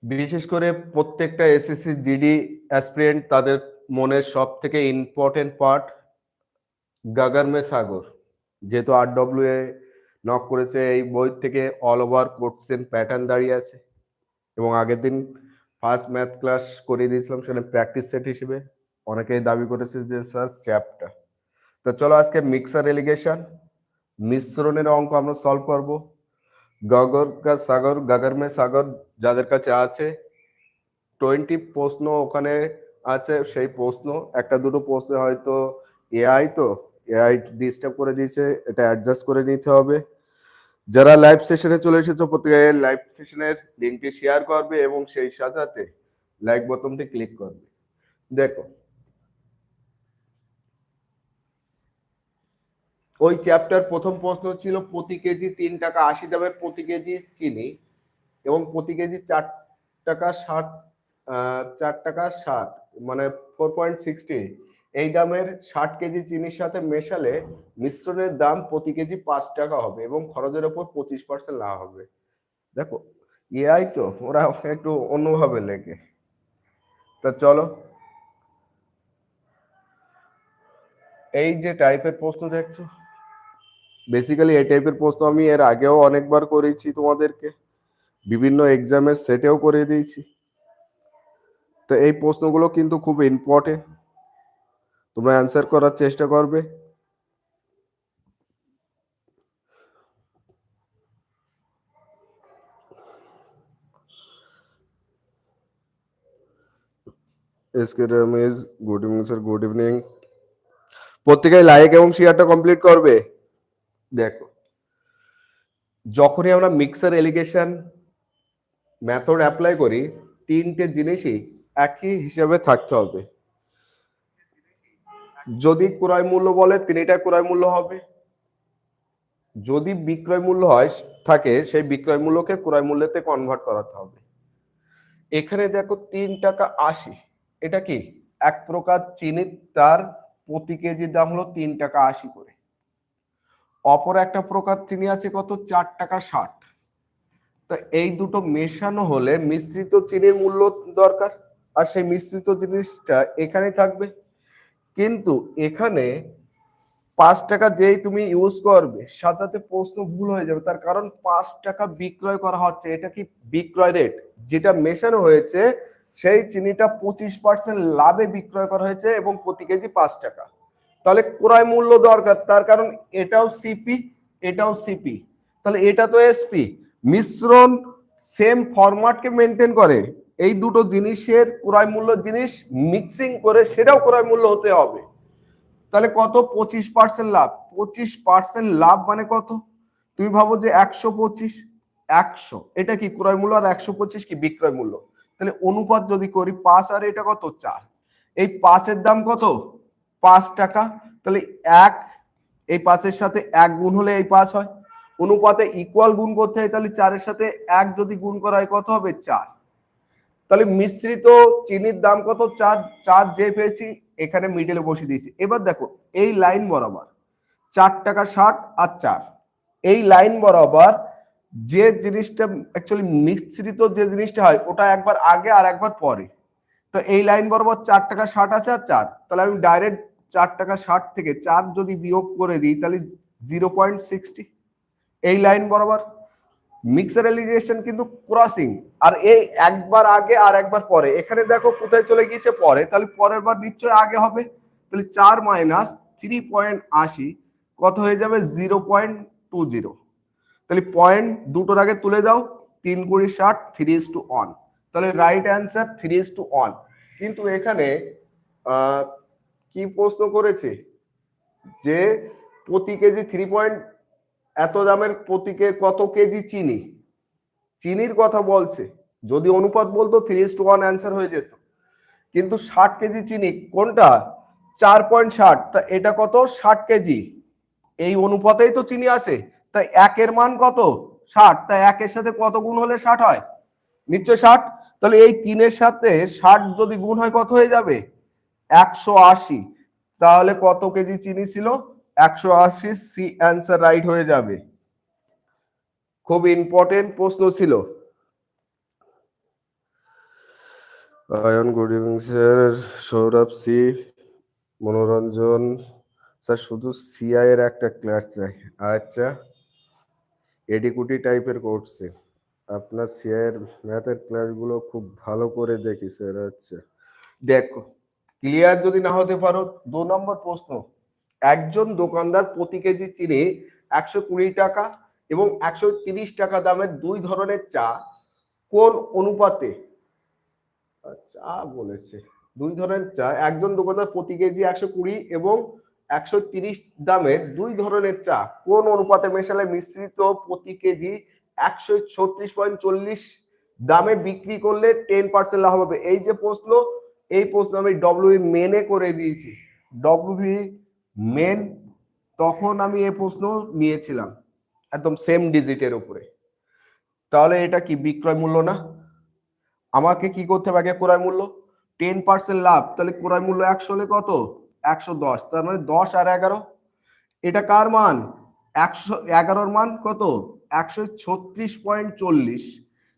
বিশেষ করে প্রত্যেকটা এসএসসি জিডি অ্যাসপিরেন্ট তাদের মনের সব থেকে ইম্পর্টেন্ট পার্ট গাগর মে সাগর। যেহেতু RWA নক করেছে, এই বই থেকে অল ওভার কোশ্চেন প্যাটার্ন দাঁড়িয়ে আছে এবং আগের দিন ফার্স্ট ম্যাথ ক্লাস করিয়ে দিয়েছিলাম, সেখানে প্র্যাকটিস সেট হিসেবে অনেকেই দাবি করেছে যে স্যার চ্যাপ্টার। তো চলো আজকে মিক্সার এলিগেশন মিশ্রণের অঙ্ক আমরা সলভ করব। গগর কা সাগর গাগর মে সাগর যাদের কাছে আছে 20 প্রশ্ন ওখানে আছে, সেই প্রশ্ন একটা দুটো প্রশ্ন হয়তো এআই ডিস্টার্ব করে দিয়েছে, এটা অ্যাডজাস্ট করে নিতে হবে। যারা লাইভ সেশনে চলে এসেছো প্রত্যেকে লাইভ সেশনের লিঙ্কটি শেয়ার করবে এবং সেই সাথে লাইক বোতামটি ক্লিক করবে। দেখো ওই চ্যাপ্টার প্রথম প্রশ্ন ছিল প্রতি কেজি 3 টাকা 80 দামের প্রতি কেজি চিনি এবং প্রতি কেজি 4 টাকা 60 4 টাকা 60 মানে 4.60 এই দামের 60 কেজি চিনির সাথে মেশালে মিশ্রণের দাম প্রতি কেজি 5 টাকা হবে এবং খরচের ওপর 25% লাভ হবে। দেখো এআই তো ওরা একটু অন্যভাবে লেখে। তা চলো, এই যে টাইপের প্রশ্ন দেখছো, বেসিক্যালি এই টাইপের প্রশ্ন আমি এর আগেও অনেকবার করেছি, তোমাদেরকে বিভিন্ন এক্সামের সেটেও করে দিয়েছি। তো এই প্রশ্নগুলো কিন্তু খুব ইম্পর্টেন্ট, তোমরা অ্যান্সার করার চেষ্টা করবে। SK Ramesh, good evening sir. Good evening. প্রত্যেকেই লাইক এবং শেয়ারটা কমপ্লিট করবে। দেখো যখনই আমরা মিক্সার এলিগেশন মেথড অ্যাপ্লাই করি, তিনটে জিনিসই একই হিসাবে থাকতে হবে। যদি ক্রয় মূল্য বলে 3টা ক্রয় মূল্য হবে, যদি বিক্রয় মূল্য হয় থাকে সেই বিক্রয় মূল্যকে ক্রয় মূল্যতে কনভার্ট করাতে হবে। এখানে দেখো 3 টাকা 80, এটা কি এক প্রকার চিনি, তার প্রতি কেজির দাম হলো 3 টাকা 80 করে। অপর একটা প্রকার চিনি আছে কত 4 টাকা 60। তো এই দুটো মেশানো হলে মিশ্রিত চিনির মূল্য দরকার, আর সেই মিশ্রিত জিনিসটা এখানে থাকবে। কিন্তু এখানে 5 টাকা যেই তুমি ইউজ করবে সাথে প্রশ্ন ভুল হয়ে যাবে, তার কারণ 5 টাকা বিক্রয় করা হচ্ছে, এটা কি বিক্রয় রেট, যেটা মেশানো হয়েছে সেই চিনিটা 25% লাভে বিক্রয় করা হয়েছে এবং প্রতি কেজি 5 টাকা। তাহলে ক্রয় মূল্য দরকার, তার কারণ এটাও সিপি এটাও সিপি, তাহলে এটা তো এসপি। মিশ্রণ সেম ফরম্যাটকে মেনটেন করে, এই দুটো জিনিসের ক্রয় মূল্য জিনিস মিক্সিং করে সেটাও ক্রয় মূল্য হতে হবে। তাহলে কত 25% লাভ, 25% লাভ মানে কত, তুমি ভাবো যে 125, 100 এটা কি ক্রয় মূল্য আর 125 কি বিক্রয় মূল্য। তাহলে অনুপাত যদি করি 5 আর এটা কত 4, এই 5-এর দাম কত 5 টাকা। তাহলে 1 এই 5-এর সাথে 1 গুণ হলে এই 5 হয়, অনুপাতে ইকুয়াল গুণ করতে হয়, তাহলে 4-এর সাথে 1 যদি গুণ করা হয় কত হবে 4। তাহলে মিশ্রিত চিনির দাম কত 4, 4 যে পেয়েছি এখানে মিডলে বসিয়ে দিয়েছি। এবার দেখো এই লাইন বরাবর 4 টাকা 60 আর 4, এই লাইন বরাবর যে জিনিসটা অ্যাকচুয়ালি মিশ্রিত যে জিনিসটা হয় ওটা একবার আগে আর একবার পরে। তো এই লাইন বরাবর 4 টাকা 60 আছে আর 4, তাহলে আমি ডাইরেক্ট 4 টাকা 60 থেকে 4 যদি বিয়োগ করে দিই তাহলে 0.60 এই লাইন বরাবর। মিক্সার এলিগেশন কিন্তু ক্রসিং, আর এই একবার আগে আর একবার পরে, এখানে দেখো কোথায় চলে গিয়েছে পরে, তাহলে পরের বার নিশ্চয়ই আগে হবে। তাহলে 4 মাইনাস 3.80 কত হয়ে যাবে 0.20। তাহলে পয়েন্ট দুটোর আগে তুলে দাও, 3 গুণি 60 3:1, তাহলে রাইট অ্যান্সার 3:1। কিন্তু এখানে কি প্রশ্ন করেছে যে প্রতি কেজি 3 এত দামের প্রতি কত কেজি চিনি, চিনির কথা বলছে। যদি অনুপাত বলতো 3:1 অ্যান্সার হয়ে যেত, কিন্তু 60 কেজি চিনি কোনটা 4.60, তা এটা কত 60 কেজি, এই অনুপাতেই তো চিনি আছে, তাই 1-এর মান কত 60, তাই 1-এর সাথে কত গুণ হলে 60 হয় নিশ্চয় 60। তাহলে এই 3-এর সাথে 60 যদি গুণ হয় কত হয়ে যাবে 180। তাহলে কত কেজি চিনি ছিল 180, সি অ্যান্সার রাইট হয়ে যাবে। খুব ইম্পর্টেন্ট প্রশ্ন ছিল। Ayan good evening sir. Sourav C. Manoranjan sir, শুধু সিআই এর একটা ক্লাস চাই। আচ্ছা, এডিকুটি টাইপের করছে আপনার সিআই এর ম্যাথের ক্লাসগুলো খুব ভালো করে দেখি স্যার। আচ্ছা দেখো, ক্লিয়ার যদি না হতে পারো, 2 নম্বর প্রশ্ন, একজন দোকানদার প্রতি কেজি চিনি 120 টাকা এবং 130 টাকা দামের দুই ধরনের চা কোন অনুপাতে, চা বলেছে দুই ধরনের চা, একজন দোকানদার প্রতি কেজি 120 এবং 130 দামের দুই ধরনের চা কোন অনুপাতে মেশালে মিশ্রিত প্রতি কেজি 136.40 দামে বিক্রি করলে 10% লাভ হবে। এই যে প্রশ্ন, এই প্রশ্ন আমি ডব্লিউ মেনে করে দিয়েছি, ডব্লিউ মেন, তখন আমি এই প্রশ্ন নিয়েছিলাম একদম সেম ডিজিটের উপরে। তাহলে এটা কি বিক্রয় মূল্য না? আমাকে কি করতে হবে আগে? ক্রয় মূল্য 10% লাভ, তাহলে ক্রয় মূল্য 100 হলে কত? 110, তার মানে 10 আর 11, এটা কার মান? 111 মান কত? 136.40।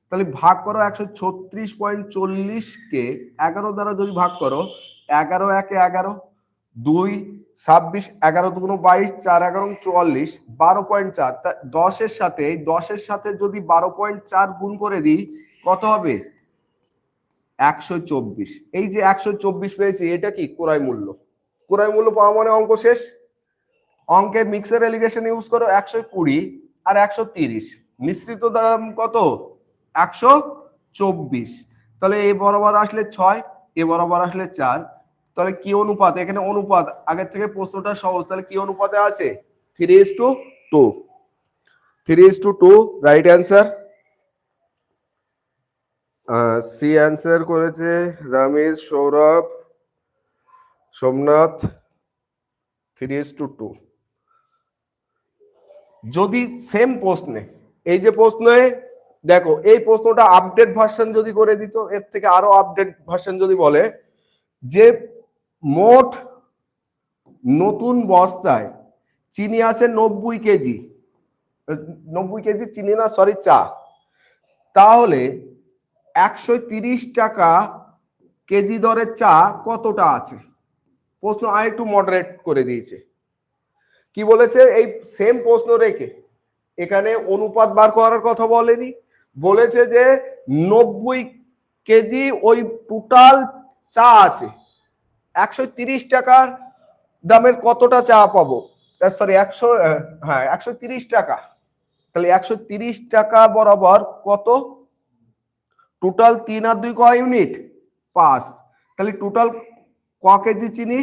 তাহলে ভাগ করো 136.40 কে 11 দ্বারা যদি ভাগ করো, 11 একে 11, 2 26, 11 দুগুণ 22, 4 11 44, 12.4। 10 এর সাথে যদি 12.4 গুণ করে দিই কত হবে? 124। এই যে 124 পেয়েছি, এটা কি ক্রয় মূল্য। ক্রয় মূল্য পাওয়া মানে অঙ্ক শেষ। অঙ্কে মিক্সার এলিগেশন ইউজ করো, 120 আর 130, মিশ্রিত দাম কত? 124। তাহলে এ বরাবর আসলে 6, এ বরাবর আসলে 4, তাহলে কি অনুপাত? এখানে অনুপাত আগের থেকে প্রশ্নটা সহজ, তাহলে কি অনুপাতে আছে? 3:2। 3:2 রাইট অ্যান্সার। সি অ্যান্সার করেছে রমেশ, সৌরভ, সোমনাথ। 3:2। যদি সেম প্রশ্নে, এই যে প্রশ্নে দেখো, এই প্রশ্নটা আপডেট ভার্সন যদি করে দিত, এর থেকে আরো আপডেট ভার্সন যদি বলে যে মোট নতুন বস্তায় চিনি আছে 90 কেজি, 90 কেজি চিনি না, সরি, চা, তাহলে 130 টাকা কেজি দরে চা কতটা আছে? প্রশ্ন আরেকটু মডারেট করে দিয়েছে। কি বলেছে? এই সেম প্রশ্ন রেখে এখানে অনুপাত বার করার কথা বলেনি, বলেছে যে 90 কেজি ওই টোটাল চা আছে, 130 টাকার দামের কতটা চা পাবো? সরি 100, হ্যাঁ 130 টাকা, তাহলে 130 টাকা বরাবর কত? টোটাল 3 আর 2 ক ইউনিট? 5। তাহলে টোটাল ক কেজি চিনি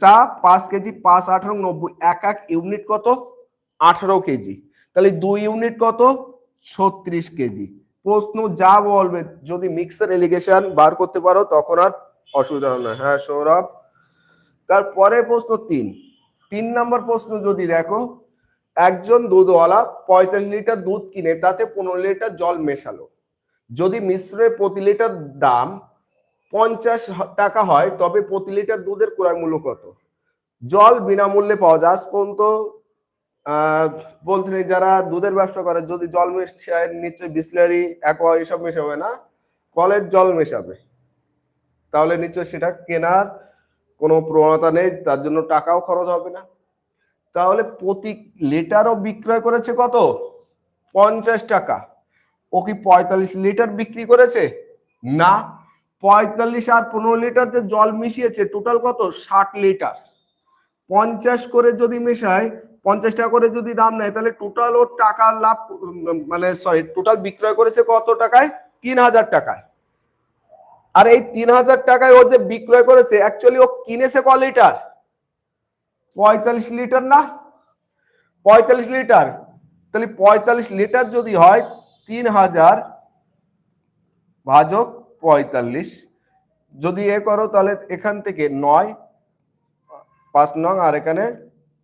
চা? 5 কেজি, 5 18 90, এক এক ইউনিট কত? 18 কেজি। তাহলে 2 ইউনিট কত? 36 কেজি। প্রশ্ন যা বলবে, যদি মিক্সার এলিগেশন বার করতে পারো তখন আর অসুবিধা হবে না। হ্যাঁ সৌরভ। তারপরে প্রশ্ন 3 নম্বর প্রশ্ন যদি দেখো, একজন দুধওয়ালা 45 লিটার দুধ কিনে তাতে 15 লিটার জল মেশালো, যদি মিশ্রের প্রতি লিটার দাম 50 টাকা হয় তবে প্রতি লিটার দুধের ক্রয় মূল্য কত? জল বিনামূল্যে পাওয়া যায়। আজ পর্যন্ত বলতে নেই, যারা দুধের ব্যবসা করে যদি জল মেশায় নিশ্চয়ই বিসলারি, অ্যাকোয়া এসব মেশাবে না, কলের জল মেশাবে, তাহলে নিশ্চয়ই সেটা কেনার কোনো প্রবণতা নেই, তার জন্য টাকাও খরচ হবে না। তাহলে প্রতি লিটারও বিক্রয় করেছে কত? 50 টাকা। ও কি 45 লিটার বিক্রি করেছে? না, 45 আর 15 লিটার যে জল মিশিয়েছে টোটাল কত? 60 লিটার। 50 করে যদি মেশায়, 50 টাকা করে যদি দাম নেয়, তাহলে টোটাল ওর টাকা লাভ, মানে সরি, টোটাল বিক্রয় করেছে কত টাকায়? 3000 টাকায়। আর এই 3000 টাকায় ও যে বিক্রয় করেছে, অ্যাকচুয়ালি ও কিনেছে ক লিটার? 45 লিটার না? 45 লিটার। তাহলে 45 লিটার যদি হয়, 3000 ভাজক 45 যদি এ করো, তাহলে এখান থেকে 9, 5 নং, আর এখানে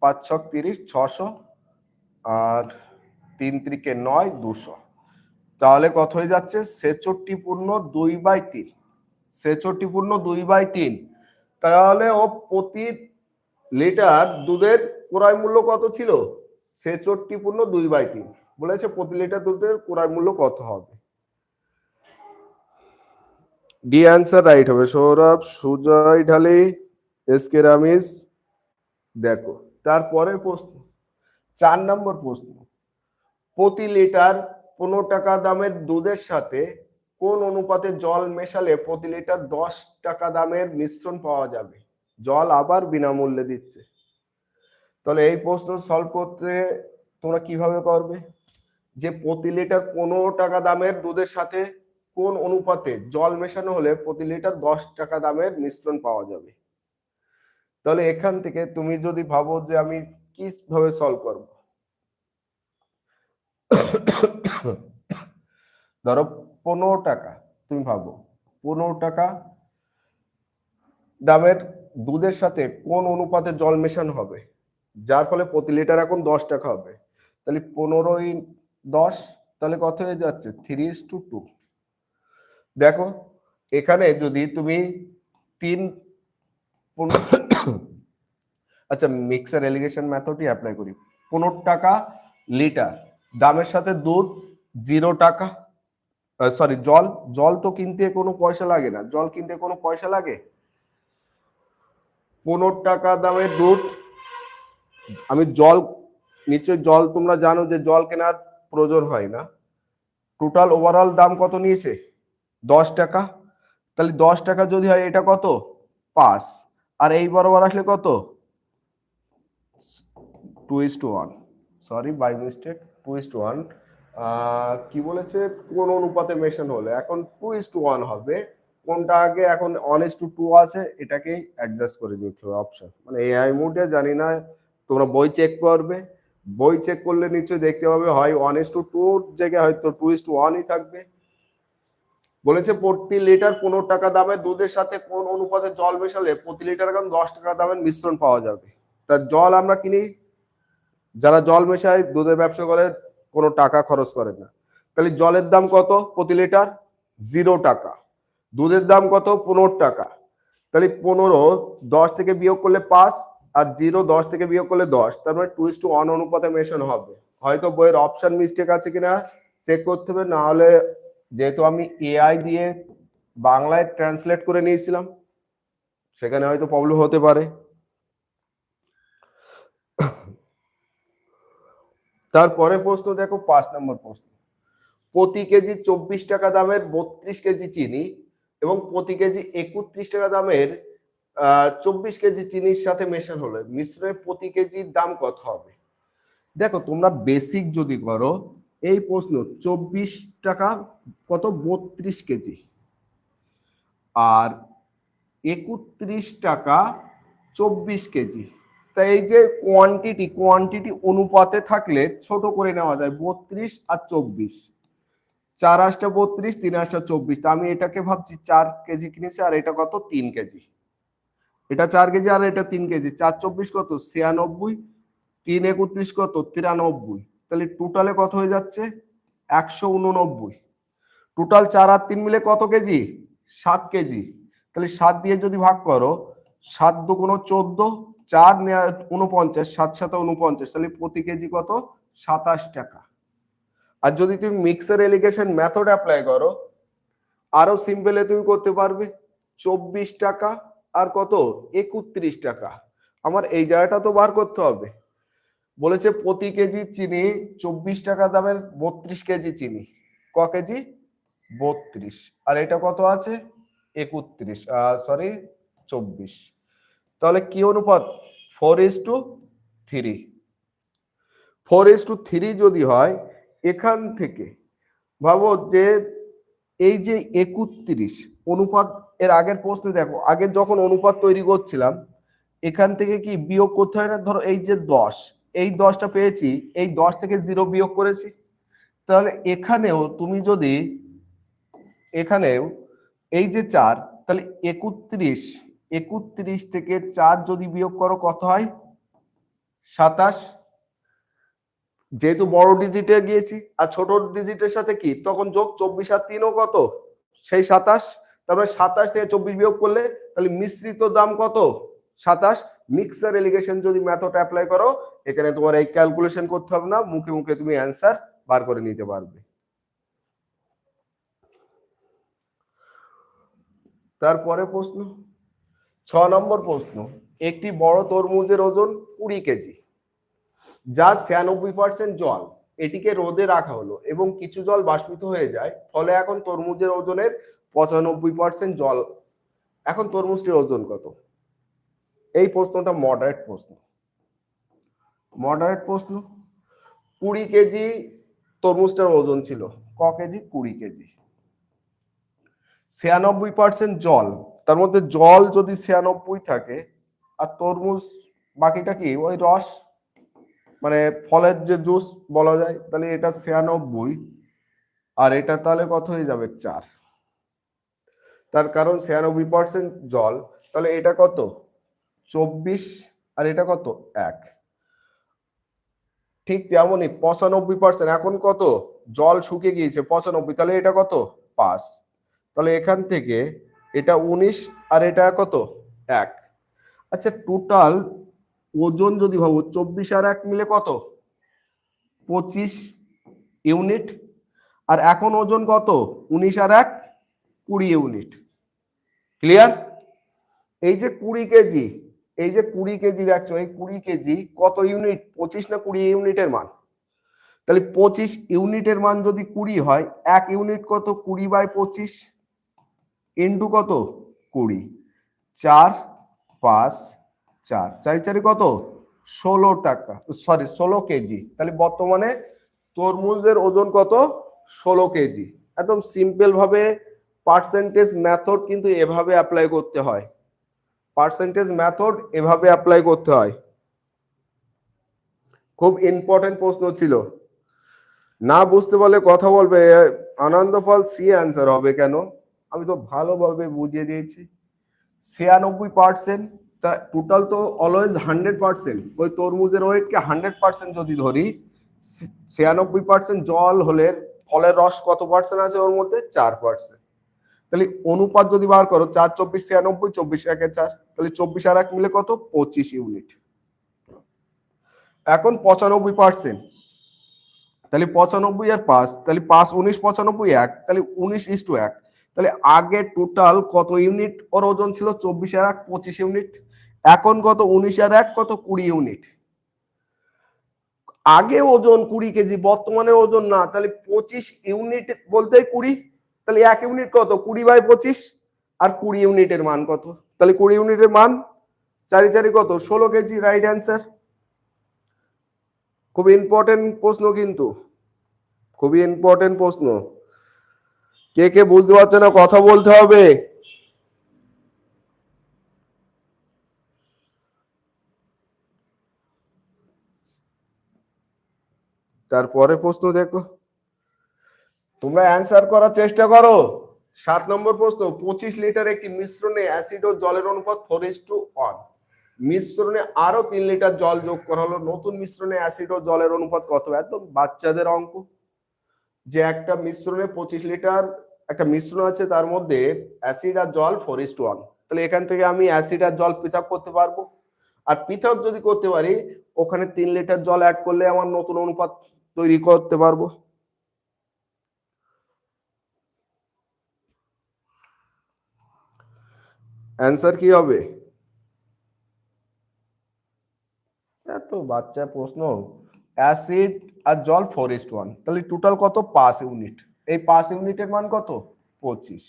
5 6 30, 600, আর 3 3 9, 200। তাহলে কত হয়ে যাচ্ছে? 66 পূর্ণ 2/3। 66 পূর্ণ 2/3। তাহলে ও প্রতি লিটার দুধের ক্রয় মূল্য কত ছিল? 66 পূর্ণ 2/3। বলেছে প্রতি লিটার দুধের ক্রয় মূল্য কত হবে। ডি অ্যান্সার রাইট হবে। সৌরভ, সুজয় ঢালি, এস কে রামিজ। দেখো তারপরের প্রশ্ন, 4 নম্বর প্রশ্ন, প্রতি লিটার 15 টাকা দামের দুধের সাথে কোন অনুপাতে জল মেশালে প্রতি লিটার 10 টাকা দামের মিশ্রণ পাওয়া যাবে? জল আবার বিনামূল্যে দিচ্ছে। তাহলে এই প্রশ্ন সলভ করতে তোমরা কিভাবে করবে, যে প্রতি লিটার 15 টাকা দামের দুধের সাথে কোন অনুপাতে জল মেশানো হলে প্রতি লিটার 10 টাকা দামের মিশ্রণ পাওয়া যাবে। তাহলে এখান থেকে তুমি যদি ভাবো যে আমি কিভাবে সলভ করব, ধরো 15 টাকা, তুমি ভাবো 15 টাকা দামের দুধের সাথে কোন অনুপাতে জল মেশানো হবে যার ফলে প্রতি লিটার এখন 10 টাকা হবে। তাহলে 15 × 10, তাহলে কত হয়ে যাচ্ছে? 3:2। দেখো এখানে যদি তুমি 3 আচ্ছা মিক্সার এলিগেশন মেথডই অ্যাপ্লাই করি। 15 টাকা লিটার দামের সাথে দুধ 0 টাকা, সরি জল, জল তো কিনতে কোনো পয়সা লাগে না, জল কিনতে কোনো পয়সা লাগে? 15 টাকা দামের দুধ, আমি জল, নিশ্চয় জল তোমরা জানো যে জল কেনার প্রয়োজন হয় না। টোটাল ওভারঅল দাম কত নিয়েছে? 10 টাকা। তাহলে 10 টাকা যদি হয় এটা কত? 5। আর এই বরাবর আসলে কত? 2:1, সরি বাই মিস্টেক, 2:1। কি বলেছে কোন অনুপাতে মেশানো হলে, এখন 2:1 হবে। কোনটা আগে? এখন 1:2 আছে, এটাকে অ্যাডজাস্ট করে দিতে হবে অপশন, মানে এআই মোডে জানি না, তোমরা বই চেক করবে, বই চেক করলে নিশ্চয়ই দেখতে পাবে হয় 1:2 জায়গায় হয়তো 2:1ই থাকবে। বলেছে প্রতি লিটার 15 টাকা দামের দুধের সাথে কোন অনুপাতে জল মেশালে প্রতি লিটার এখন 10 টাকা দামের মিশ্রণ পাওয়া যাবে। তা জল আমরা কিনি, যারা জল মেশায় দুধের ব্যবসা করে কোনো টাকা খরচ করে না। তাহলে জলের দাম কত প্রতি লিটার? 0 টাকা। দুধের দাম কত? 15 টাকা। তাহলে 15 10 থেকে বিয়োগ করলে 5, আর 0 10 থেকে বিয়োগ করলে 10, তার মানে 2:1 অনুপাতে মেশানো হবে। হয়তো বইয়ের অপশন মিস্টেক আছে কিনা চেক করতে হবে, না হলে যেহেতু আমি এআই দিয়ে বাংলায় ট্রান্সলেট করে নিয়েছিলাম সেখানে হয়তো প্রবলেম হতে পারে। তারপরে প্রশ্ন দেখো 5 নম্বর প্রশ্ন, প্রতি কেজি 24 টাকা দামের 32 কেজি চিনি এবং প্রতি কেজি 31 টাকা দামের 24 কেজি চিনির সাথে মেশানো হলে মিশ্রণের প্রতি কেজির দাম কত হবে? দেখো তোমরা বেসিক যদি করো এই প্রশ্ন, 24 টাকা কত? 32 কেজি, আর 31 টাকা 24 কেজি। তাই এই যে কোয়ান্টিটি অনুপাতে থাকলে ছোট করে নেওয়া যায়, 32 আর 24, 4 8 32, 3 8 24। তা আমি এটাকে ভাবছি 4 কেজি কিনেছি, আর এটা কত? 3 কেজি। এটা 4 কেজি আর এটা 3 কেজি, 4 24 কত? 96, 3 31 কত? 93। তাহলে টোটালে কত হয়ে যাচ্ছে? 189। টোটাল 4 আর 3 মিলে কত কেজি? 7 কেজি। তাহলে 7 দিয়ে যদি ভাগ করো, 7 2 14, 4 49, 7 7 49, তাহলে প্রতি কেজি কত? 27 টাকা। আর যদি তুমি মিক্সার এলিগেশন মেথড অ্যাপ্লাই করো আরো সিম্পলে তুমি করতে পারবে, 24 টাকা আর কত? 31 টাকা। আমার এই জায়গাটা তো বার করতে হবে। বলেছে প্রতি কেজি চিনি 24 টাকা দামের 32 কেজি চিনি, ক কেজি? 32। আর এটা কত আছে? 31, সরি 24। তাহলে কি অনুপাত? 4:3। 4:3 যদি হয়, এখান থেকে ভাবো যে এই যে 31 অনুপাত, এর আগের প্রশ্নে দেখো আগে যখন অনুপাত তৈরি করছিলাম এখান থেকে কি বিয়োগ করতে হয় না? ধরো এই যে 10, এই 10টা পেয়েছি, এই 10 থেকে 0 বিয়োগ করেছি। তাহলে এখানেও তুমি যদি এখানেও এই যে 4, তাহলে 31 থেকে 4 যদি বিয়োগ করো কত হয়? 27। যেহেতু বড় ডিজিটে গিয়েছি আর ছোট ডিজিটের সাথে কি তখন যোগ, 24 আর 3 কত? সেই 27। তারপরে 27 থেকে 24 বিয়োগ করলে তাহলে মিশ্রিত দাম কত? 27। মিক্সার এলিগেশন যদি মেথড অ্যাপ্লাই করো এখানে তোমার এই ক্যালকুলেশন করতে হবে না, মুখে মুখে তুমি অ্যান্সার বার করে নিতে পারবে। তারপরে প্রশ্ন 6 নম্বর প্রশ্ন, একটি বড় তরমুজের ওজন 20 কেজি, যার 96% জল, এটিকে রোদে রাখা হলো এবং কিছু জল বাষ্পীত হয়ে যায়, ফলে এখন তরমুজের ওজনের 95% জল। এখন তরমুজটির ওজন কত? এই প্রশ্নটা মডারেট প্রশ্ন। 20 কেজি তরমুজটার ওজন ছিল, ক কেজি? 20 কেজি। 96% জল, তার মধ্যে জল যদি 96 থাকে আর তরমুজ বাকিটা কি ওই রস, মানে ফলের যে জুস বলা যায়, তাহলে এটা 96 আর এটা তাহলে কত হয়ে যাবে? 4। তার কারণ 96% জল, তাহলে এটা কত? 24 আর এটা কত? 1। ঠিক তেমনই 95%, এখন কত? জল শুকিয়ে গিয়েছে 95, তাহলে এটা কত? 5। তাহলে এখান থেকে এটা 19 আর এটা কত? 1। আচ্ছা, টোটাল ওজন যদি ভাবো 24 আর 1 মিলে কত? 25 ইউনিট। আর এখন ওজন কত? 19 আর 1 20 ইউনিট। ক্লিয়ার? এই যে 20 কেজি, এই যে 20 কেজি দেখছো, এই 20 কেজি কত ইউনিট? 25 না 20 ইউনিটের মান। তাহলে 25 ইউনিটের মান যদি 20 হয়, 1 ইউনিট কত? 20/25 ইন্টু কত? 20। 4 5 4 4 4 কত? 16 টাকা, সরি 16 কেজি। তাহলে বর্তমানে তরমুজের ওজন কত? 16 কেজি। একদম সিম্পল ভাবে পার্সেন্টেজ মেথড কিন্তু এভাবে অ্যাপ্লাই করতে হয়। পার্সেন্টেজ মেথড এভাবে অ্যাপ্লাই করতে হয়। খুব ইম্পর্টেন্ট প্রশ্ন ছিল। না বুঝতে পারলে কথা বলবে। আনন্দফল সি অ্যান্সার হবে কেন? আমি তো ভালোভাবে বুঝিয়ে দিয়েছি। 96%, তা টোটাল তো অলওয়েজ 100%। ওই তরমুজের ওয়েটকে 100% যদি ধরি, 96% জল হলে ফলের রস কত পার্সেন্ট আছে ওর মধ্যে? 4%। তাহলে অনুপাত যদি বার করো, 4 24 96, 24 1 4, তাহলে 24 আর 1 মিলে কত? 25 ইউনিট। এখন 95%, তাহলে 95 আর 5, তাহলে 5 19 95 1, তাহলে 19:1। তাহলে আগে টোটাল কত ইউনিট ওর ওজন ছিল? 24 আর 1 25 ইউনিট। এখন কত? 19 আর 1 কত? 20 ইউনিট। আগে ওজন 20 কেজি, বর্তমানে ওজন না, তাহলে 25 ইউনিট বলতেই 20। তাহলে 1 ইউনিট কত? 20/25 আর 20 ইউনিটের মান কত? তাহলে 20 ইউনিটের মান 4 4 কত? 16 কেজি। Right answer. খুব ইম্পর্টেন্ট প্রশ্ন, কিন্তু খুবই ইম্পর্টেন্ট প্রশ্ন। কে কে বুঝতে পারছে না কথা বলতে হবে। তারপরে প্রশ্ন দেখো, তোমরা অ্যান্সার করার চেষ্টা করো। 7 নম্বর প্রশ্ন, 25 লিটার একটি মিশ্রণে অ্যাসিড ও জলের অনুপাত 4:1। মিশ্রণে আরো 3 লিটার জল যোগ করা হলো, নতুন মিশ্রণে অ্যাসিড ও জলের অনুপাত কত? একদম বাচ্চাদের অঙ্ক। যে একটা মিশ্রণে 25 লিটার একটা মিশ্রণ আছে, তার মধ্যে অ্যাসিড আর জল 4:1। তাহলে এখান থেকে আমি অ্যাসিড আর জল পৃথক করতে পারবো। আর পৃথক যদি করতে পারি, ওখানে 3 লিটার জল অ্যাড করলে আমার নতুন অনুপাত তৈরি করতে পারবো। অ্যান্সার কি হবে? এত বাচ্চা প্রশ্ন। অ্যাসিড আর জল 4:1, তাহলে টোটাল কত? 5 ইউনিট। এই 5 ইউনিটের মান কত? 25।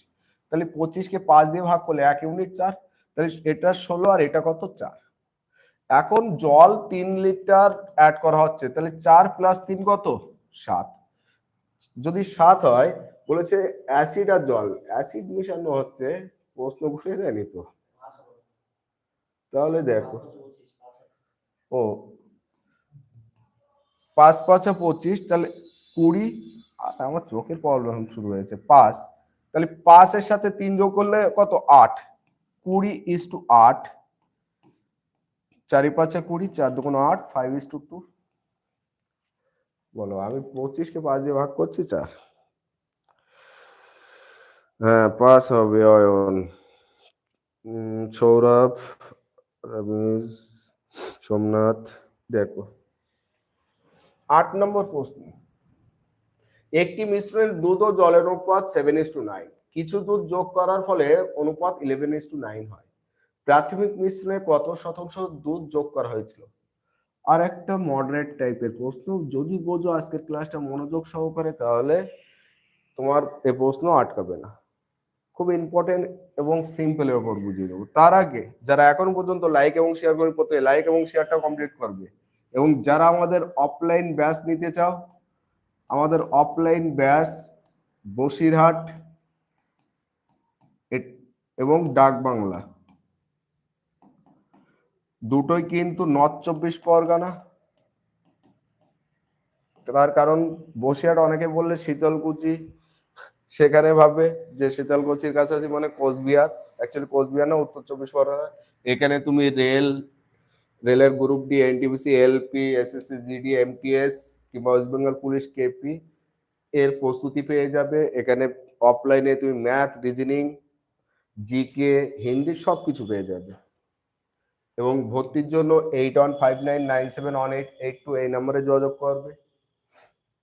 তাহলে 25 কে 5 দিয়ে ভাগ করলে 1 ইউনিট 4, তাহলে এটা 16 আর এটা কত? 4। এখন জল 3 লিটার অ্যাড করা হচ্ছে, তাহলে 4 + 3 কত? 7। যদি 7 হয়, বলেছে অ্যাসিড আর জল, অ্যাসিড মিশানো হচ্ছে, প্রশ্ন ঘুরে যায়নি তো? তাহলে দেখো, ও 5 5 25, তাহলে 20। আর আমার চোখের প্রবলেম শুরু হয়েছে। 5, তাহলে 5 এর সাথে 3 যোগ করলে কত? 8। 20:8। 4 5 20, 4 2 8, 5:2। বলো, আমি 25 কে 5 দিয়ে ভাগ করছি 4। হ্যাঁ, 5 হবে। অয়ন, সৌরভ, রমেশ, সোমনাথ। দেখো 8 নম্বর প্রশ্ন, একটি মিশ্রণের দুধ ও জলের অনুপাত 7:9। কিছু দুধ যোগ করার ফলে অনুপাত 11:9 হয়। প্রাথমিক মিশ্রণে কত শতাংশ দুধ যোগ করা হয়েছিল? আর একটা মডারেট টাইপের প্রশ্ন, যদি বোঝো আজকের ক্লাসটা মনোযোগ সহকারে তাহলে তোমার এই প্রশ্ন আটকাবে না। খুব ইম্পর্টেন্ট এবং সিম্পলের উপর বুঝিয়ে দেবো। তার আগে যারা এখন পর্যন্ত লাইক এবং শেয়ার করে প্রত্যেকে লাইক এবং শেয়ারটা কমপ্লিট করবে, এবং যারা আমাদের অফলাইন ব্যাচ নিতে চাও, আমাদের অফলাইন ব্যাচ বসিরহাট এবং ডাক বাংলা দুটোই কিন্তু নর্থ 24 পরগনা। তার কারণ বসিরহাট অনেকে বললে শীতলকুচি, সেখানে ভাবে যে শীতলকুচির কাছাকাছি মানে কোচবিহার, অ্যাকচুয়ালি কোচবিহার না, উত্তর 24 পরগনা। এখানে তুমি রেলের group D, NTPC, LP, SSC, GD, MTS কিংবা ওয়েস্ট বেঙ্গল পুলিশ, কেপি এর প্রস্তুতি পেয়ে যাবে। এখানে অফলাইনে তুমি ম্যাথ, রিজনিং, জিকে, হিন্দি সবকিছু পেয়ে যাবে। এবং ভর্তির জন্য 8159971882 এই নম্বরে যোগাযোগ করবে।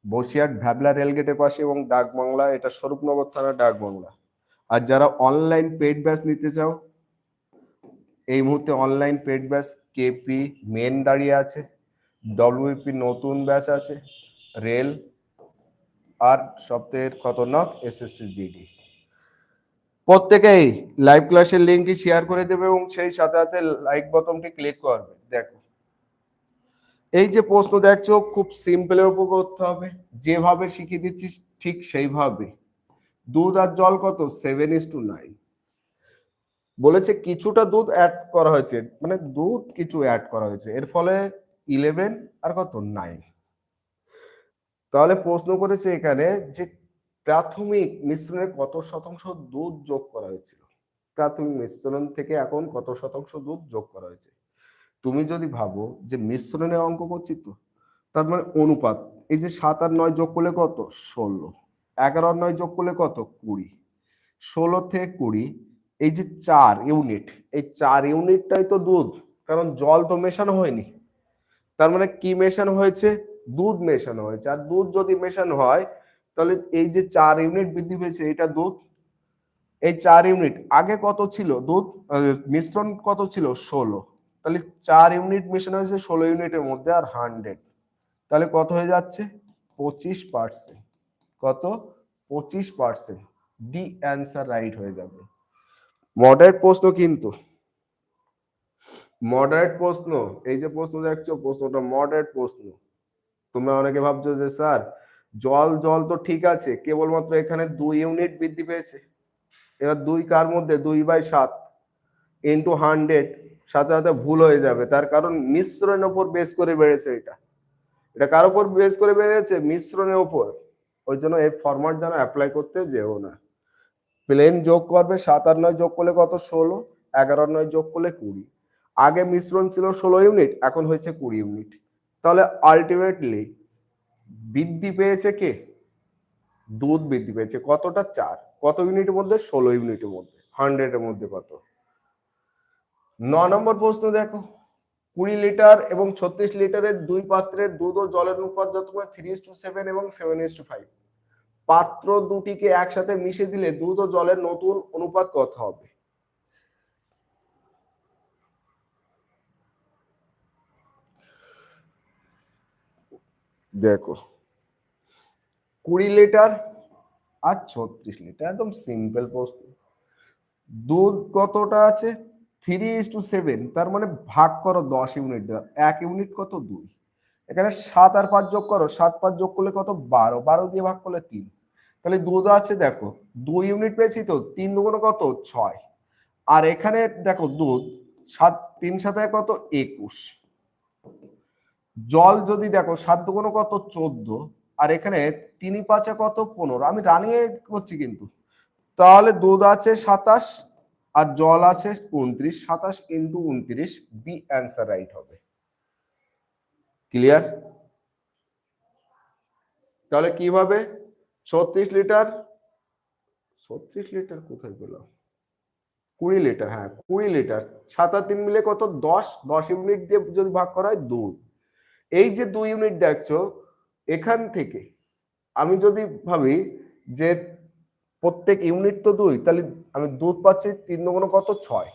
বসিরহাট ভ্যাবলা রেলগেটের পাশে এবং ডাক বাংলা, এটা স্বরূপনগর থানা ডাক বাংলা। আর যারা অনলাইন পেড ব্যাচ নিতে চাও, এই মুহূর্তে online paid batch KP main দাঁড়িয়ে আছে, ডব্লিউপি নতুন ব্যাচ আছে, রেল, আর সবথেকে খতরনাক এসএসসি, জিডি। প্রত্যেকেই লাইভ ক্লাসের লিঙ্কটি শেয়ার করে দেবে এবং সেই সাথে সাথে লাইক বাটনটি ক্লিক করবে। দেখো এই যে প্রশ্ন দেখছো, খুব সিম্পলের উপর করতে হবে, যেভাবে শিখিয়ে দিচ্ছি ঠিক সেইভাবে। দুধ আর জল কত? 7:9। বলেছে কিছুটা দুধ অ্যাড করা হয়েছে, মানে দুধ কিছু অ্যাড করা হয়েছে, এর ফলে 11 আর কত 9। তাহলে প্রশ্ন করেছে এখানে যে প্রাথমিক মিশ্রণে কত শতাংশ দুধ যোগ করা হয়েছিল। প্রাথমিক মিশ্রণ থেকে এখন কত শতাংশ দুধ যোগ করা হয়েছে। তুমি যদি ভাবো যে মিশ্রণের অঙ্ক করছি তো, তার মানে অনুপাত, এই যে 7 আর 9 যোগ করলে কত? 16, 11 আর 9 যোগ করলে কত? 20, 16 থেকে 20, এই যে 4 ইউনিট, এই 4 ইউনিটটাই তো দুধ, কারণ জল তো মেশানো হয়নি। তার মানে কি মেশানো হয়েছে? দুধ মেশানো হয়েছে। আর দুধ যদি মেশানো হয় তাহলে এই যে 4 ইউনিট বৃদ্ধি পেয়েছে, এটা দুধ। এই 4 ইউনিট আগে কত ছিল? দুধ মিশ্রণ কত ছিল? 16। তাহলে 4 ইউনিট মেশানো হয়েছে 16 ইউনিটের মধ্যে, আর 100, তাহলে কত হয়ে যাচ্ছে? 25%। কত? 25%। ডি অ্যান্সার রাইট হয়ে যাবে। মডারেট প্রশ্ন কিন্তু, মডারেট প্রশ্ন। এই যে প্রশ্ন দেখছো, প্রশ্নটা মডারেট প্রশ্ন। তোমরা অনেকে ভাবছো যে স্যার জল জল তো ঠিক আছে, কেবলমাত্র এখানে 2 ইউনিট বৃদ্ধি পেয়েছে। এবার 2 কার মধ্যে? 2/7 ইন্টু 100, সাথে সাথে ভুল হয়ে যাবে। তার কারণ মিশ্রণের উপর বেস করে বেড়েছে। এটা কার উপর বেস করে বেড়েছে? মিশ্রণের উপর। ওই জন্য এই ফরম্যাট যেন অ্যাপ্লাই করতে যেও না। প্লেন যোগ করবে, 7 আর 9 যোগ করলে কত? 16, 11 আর 9 যোগ করলে 20। আগে মিশ্রণ ছিল 16 ইউনিট, এখন হয়েছে 20 ইউনিট। তাহলে আলটিমেটলি বৃদ্ধি পেয়েছে কে? দুধ বৃদ্ধি পেয়েছে। কতটা? 4। কত ইউনিটের মধ্যে? 16 ইউনিটের মধ্যে। 100 এর মধ্যে কত? 9 নম্বর প্রশ্ন দেখো, 20 লিটার এবং 36 লিটারের দুই পাত্রের দুধ ও জলের অনুপাত যথাক্রমে 3:7 এবং 7:5। পাত্র দুটিকে একসাথে মিশিয়ে দিলে দুধ ও জলের নতুন অনুপাত কত হবে? দেখো 20 লিটার আর 36 লিটার, একদম সিম্পল প্রশ্ন। দুধ কতটা আছে? 3:7, তার মানে ভাগ করো 10 ইউনিট দ্বারা। 1 ইউনিট কত? 2। এখানে 7 আর 5 যোগ করো, 7 5 যোগ করলে কত? 12, 12 দিয়ে ভাগ করলে 3। তাহলে দুধ আছে দেখো 2 ইউনিট পেয়েছি তো, 3 দুগুণ কত? 6। আর এখানে দেখো দুধ 7, 3 সাথে কত? 21। জল যদি দেখো 7 দুগুণ কত? 14। আর এখানে 3 5 কত? 15। আমি রানিয়ে করছি কিন্তু। তাহলে দুধ আছে 27 আর জল আছে 29। 27 ইন্টু 29, বি অ্যান্সার রাইট হবে। ক্লিয়ার? তাহলে কিভাবে? 36 লিটার, 36 লিটার কোথায় পেলাম? 20 লিটার, হ্যাঁ 20 লিটার, 7 আর 3 মিলে কত? 10। 10 ইউনিট দিয়ে যদি ভাগ করা হয় দুধ। এই যে 2 ইউনিট দেখছো, এখান থেকে আমি যদি ভাবি যে প্রত্যেক ইউনিট তো 2, তাহলে আমি দুধ পাচ্ছি 3 দুগুণ কত 6,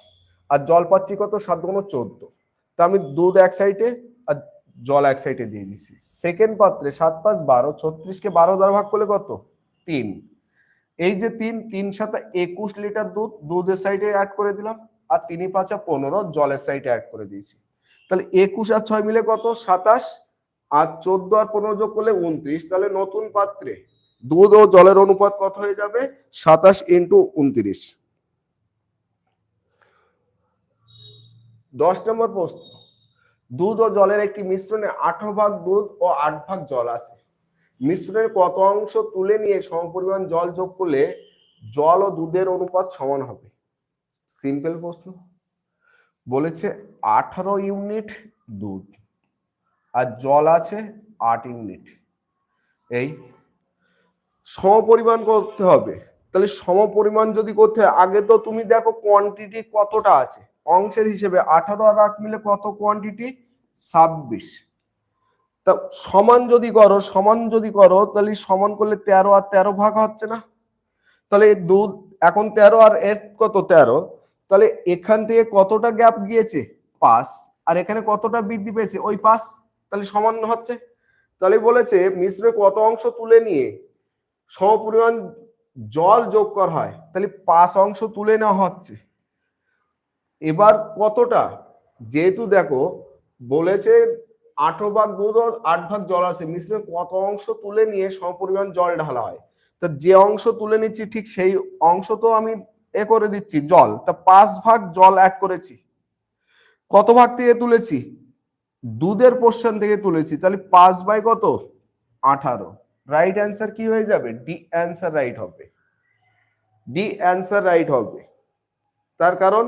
আর জল পাচ্ছি কত 7 দুগুণ 14। তা আমি দুধ এক সাইডে আর জল এক সাইডে দিয়ে দিছি। সেকেন্ড পাত্রে 7 5 12, 36 কে 12 দ্বারা ভাগ করলে কত 3। এই যে 3 3 7 21 লিটার দুধ দুধের সাইডে অ্যাড করে দিলাম, আর 3 5 15 জলের সাইডে অ্যাড করে দিয়েছি। তাহলে 21 আর 6 মিলে কত 27, আর 14 আর 15 যোগ করলে 29। তাহলে নতুন পাত্রে দুধ ও জলের অনুপাত কত হয়ে যাবে 27 ইন্টু 29। 10 নম্বর প্রশ্ন, দুধ ও জলের একটি মিশ্রণে 18 ভাগ দুধ ও 8 ভাগ জল আছে। মিশ্রণের কত অংশ তুলে নিয়ে সমপরিমাণ জল যোগ করলে জল ও দুধের অনুপাত সমান হবে? সিম্পল প্রশ্ন। বলেছে 18 ইউনিট দুধ আর জল আছে 8 ইউনিট, এই সমপরিমাণ করতে হবে। তাহলে সমপরিমাণ যদি করতে হয়, আগে তো তুমি দেখো কোয়ান্টিটি কতটা আছে অংশের হিসেবে, 18 আর 8 মিলে কত কোয়ান্টিটি 26। তা সমান যদি করো তাহলে সমান করলে 13 আর 13 ভাগ হচ্ছে না। তাহলে দুধ এখন 13 আর এর কত 13, তাহলে এখান থেকে কতটা গ্যাপ গিয়েছে 5, আর এখানে কতটা বৃদ্ধি পেয়েছে ওই 5, তাহলে সমান হচ্ছে। তাহলে বলেছে মিশ্রণে কত অংশ তুলে নিয়ে সমপরিমাণ জল যোগ করা হয়, তাহলে 5 অংশ তুলে নেওয়া হচ্ছে। এবার কতটা, যেহেতু দেখো বলেছে 18 ভাগ দুধ ও 8 ভাগ জল আছে, মিশ্রণে কত অংশ তুলে নিয়ে সমপরিমাণ জল ঢালা হয়, তা যে অংশ তুলে নিচ্ছি ঠিক সেই অংশ তো আমি এ করে দিচ্ছি জল, তা 5 ভাগ জল অ্যাড করেছি। কত ভাগ থেকে তুলেছি, দুধের পোর্শন থেকে তুলেছি, তাহলে 5 বাই কত 18। রাইট অ্যান্সার কি হয়ে যাবে, ডি অ্যান্সার রাইট হবে, ডি অ্যান্সার রাইট হবে। তার কারণ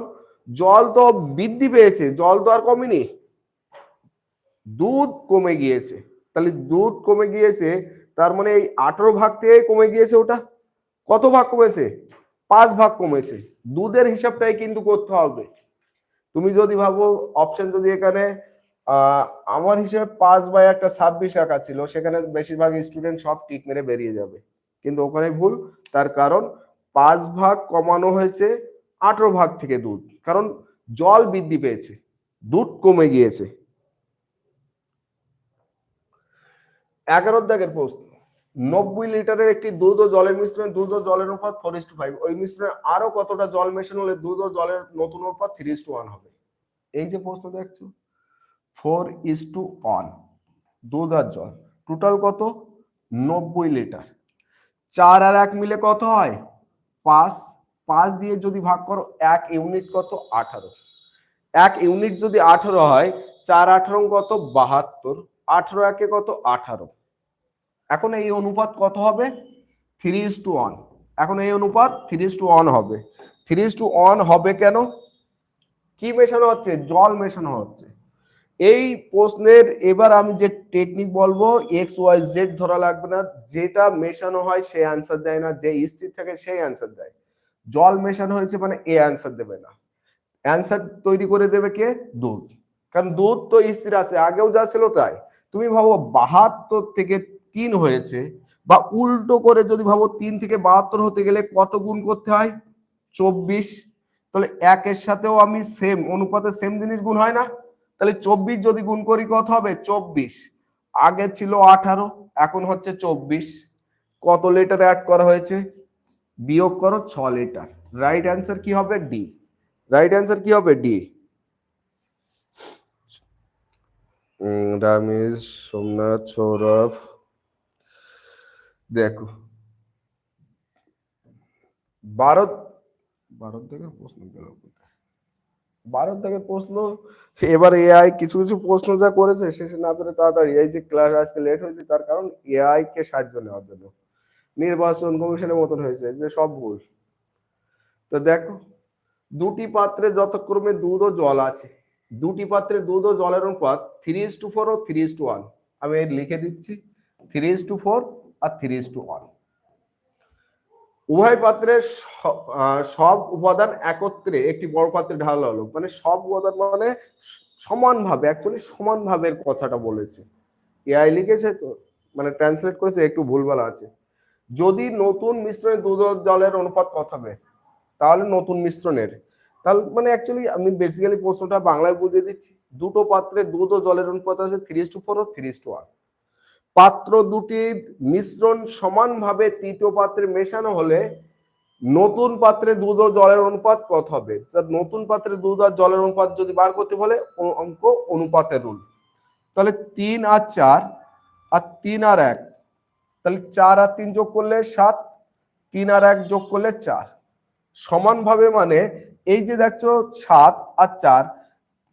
জল তো বৃদ্ধি পেয়েছে, জল তো আর কমেনি, দুধ কমে গিয়েছে। তাহলে দুধ কমে গিয়েছে, তার মানে এই 18 ভাগ থেকে কমে গিয়েছে, ওটা কত ভাগ কমেছে 5 ভাগ কমেছে। দুধের হিসাবটাই কিন্তু করতে হবে। তুমি যদি ভাবো অপশন যদি এখানে আমার হিসেবে 5 বাই একটা 26 রাখা ছিল, সেখানে বেশিরভাগ স্টুডেন্ট সব টিক মেরে বেরিয়ে যাবে, কিন্তু ওখানে ভুল। তার কারণ 5 ভাগ কমানো হয়েছে 18 ভাগ থেকে দুধ, কারণ জল বৃদ্ধি পেয়েছে, দুধ কমে গিয়েছে। 11 দাগের প্রশ্ন, 90 লিটারের একটি দুধ ও জলের মিশ্রণ, দুধ ও জলের অনুপাত 4:5, ওই মিশ্রণে আরো কতটা জল মেশানো হলে দুধ ও জলের নতুন অনুপাত 3:1 হবে? এই যে প্রশ্ন দেখছো 4:1, দুধ আর জল টোটাল কত 90 লিটার, 4 আর 1 মিলে কত হয় 5, 5 দিয়ে যদি ভাগ করো 1 ইউনিট কত 18, 1 ইউনিট যদি 18 হয়, 4 18 কত 72, 18 একে কত 18। এখন এই অনুপাত কত হবে 3:1। এখন এই অনুপাত 3:1 হবে। 3:1 হবে কেন, কি মেশানো হচ্ছে, জল মেশানো হচ্ছে। এই প্রশ্নের এবার আমি যে টেকনিক বলবো, এক্স ওয়াই জেড ধরা লাগবে না, যেটা মেশানো হয় সে অ্যান্সার দেয় না, যে স্থির থাকে সেই অ্যান্সার দেয়। জল মেশানো হয়েছে মানে এ অ্যান্সার দেবে না, অ্যান্সার তৈরি করে দেবে কে, দুধ। কারণ দুধ তো স্থির আছে, আগেও যা ছিল তাই। তুমি ভাবো 72 থেকে 3 হয়েছে, বা উল্টো করে যদি ভাবো 3 থেকে 72 হতে গেলে কত গুণ করতে হয় 24। তাহলে 1 এর সাথেও আমি সেম অনুপাতে সেম জিনিস গুণ হয় না, তাহলে 24 যদি গুণ করি কত হবে 24, আগে ছিল 18 এখন হচ্ছে 24। কত লিটার অ্যাড করা হয়েছে, বিয়োগ করো 6 লিটার। রাইট অ্যান্সার কি হবে ডি, রাইট অ্যান্সার কি হবে ডি। রামেশ, সোমনাথ, সৌরভ, দেখো 12 থেকে প্রশ্ন গেল, 12 থেকে প্রশ্ন। এবার এআই কিছু কিছু প্রশ্ন যা করেছে শেষে না পেরে তাড়াতাড়ি, এই যে ক্লাস আজকে লেট হয়েছে তার কারণ এআই কে সাহায্য নেওয়ার জন্য, নির্বাচন কমিশনের মতন হয়েছে যে সব ভুল। তো দেখো দুটি পাত্রে যথাক্রমে দুধ ও জল আছে, দুটি পাত্রে দুধ ও জলের অনুপাত 3:4 ও 3:1। আমি লিখে দিচ্ছি 3:4 আর 3:1। উভয় পাত্রের সব উপাদান একত্রে একটি বড় পাত্রে ঢালা হলো, মানে সব উপাদান মানে সমানভাবে, অ্যাকচুয়ালি সমানভাবের কথাটা বলেছে, এআই লিখেছে তো মানে ট্রান্সলেট করেছে একটু ভুলভাল আছে। যদি নতুন মিশ্রণে দুধ ও জলের অনুপাত কত হবে, তাহলে নতুন মিশ্রণের, তাহলে মানে অ্যাকচুয়ালি আমি বেসিক্যালি প্রশ্নটা বাংলায় বুঝিয়ে দিচ্ছি। দুটো পাত্রে দুধ ও জলের অনুপাত আছে 3:4 ও 3:1। পাত্র দুটির মিশ্রণ সমানভাবে তৃতীয় পাত্রে মেশানো হলে নতুন পাত্রে দুধ ও জলের অনুপাত কত হবে। নতুন পাত্রে দুধ আর জলের অনুপাত যদি বার করতে বলে অঙ্ক অনুপাতের রুল, তাহলে 3 আর 4 আর 3 আর 1, তাহলে 4 আর 3 যোগ করলে 7, 3 আর 1 যোগ করলে 4 সমানভাবে, মানে এই যে দেখছো 7 আর 4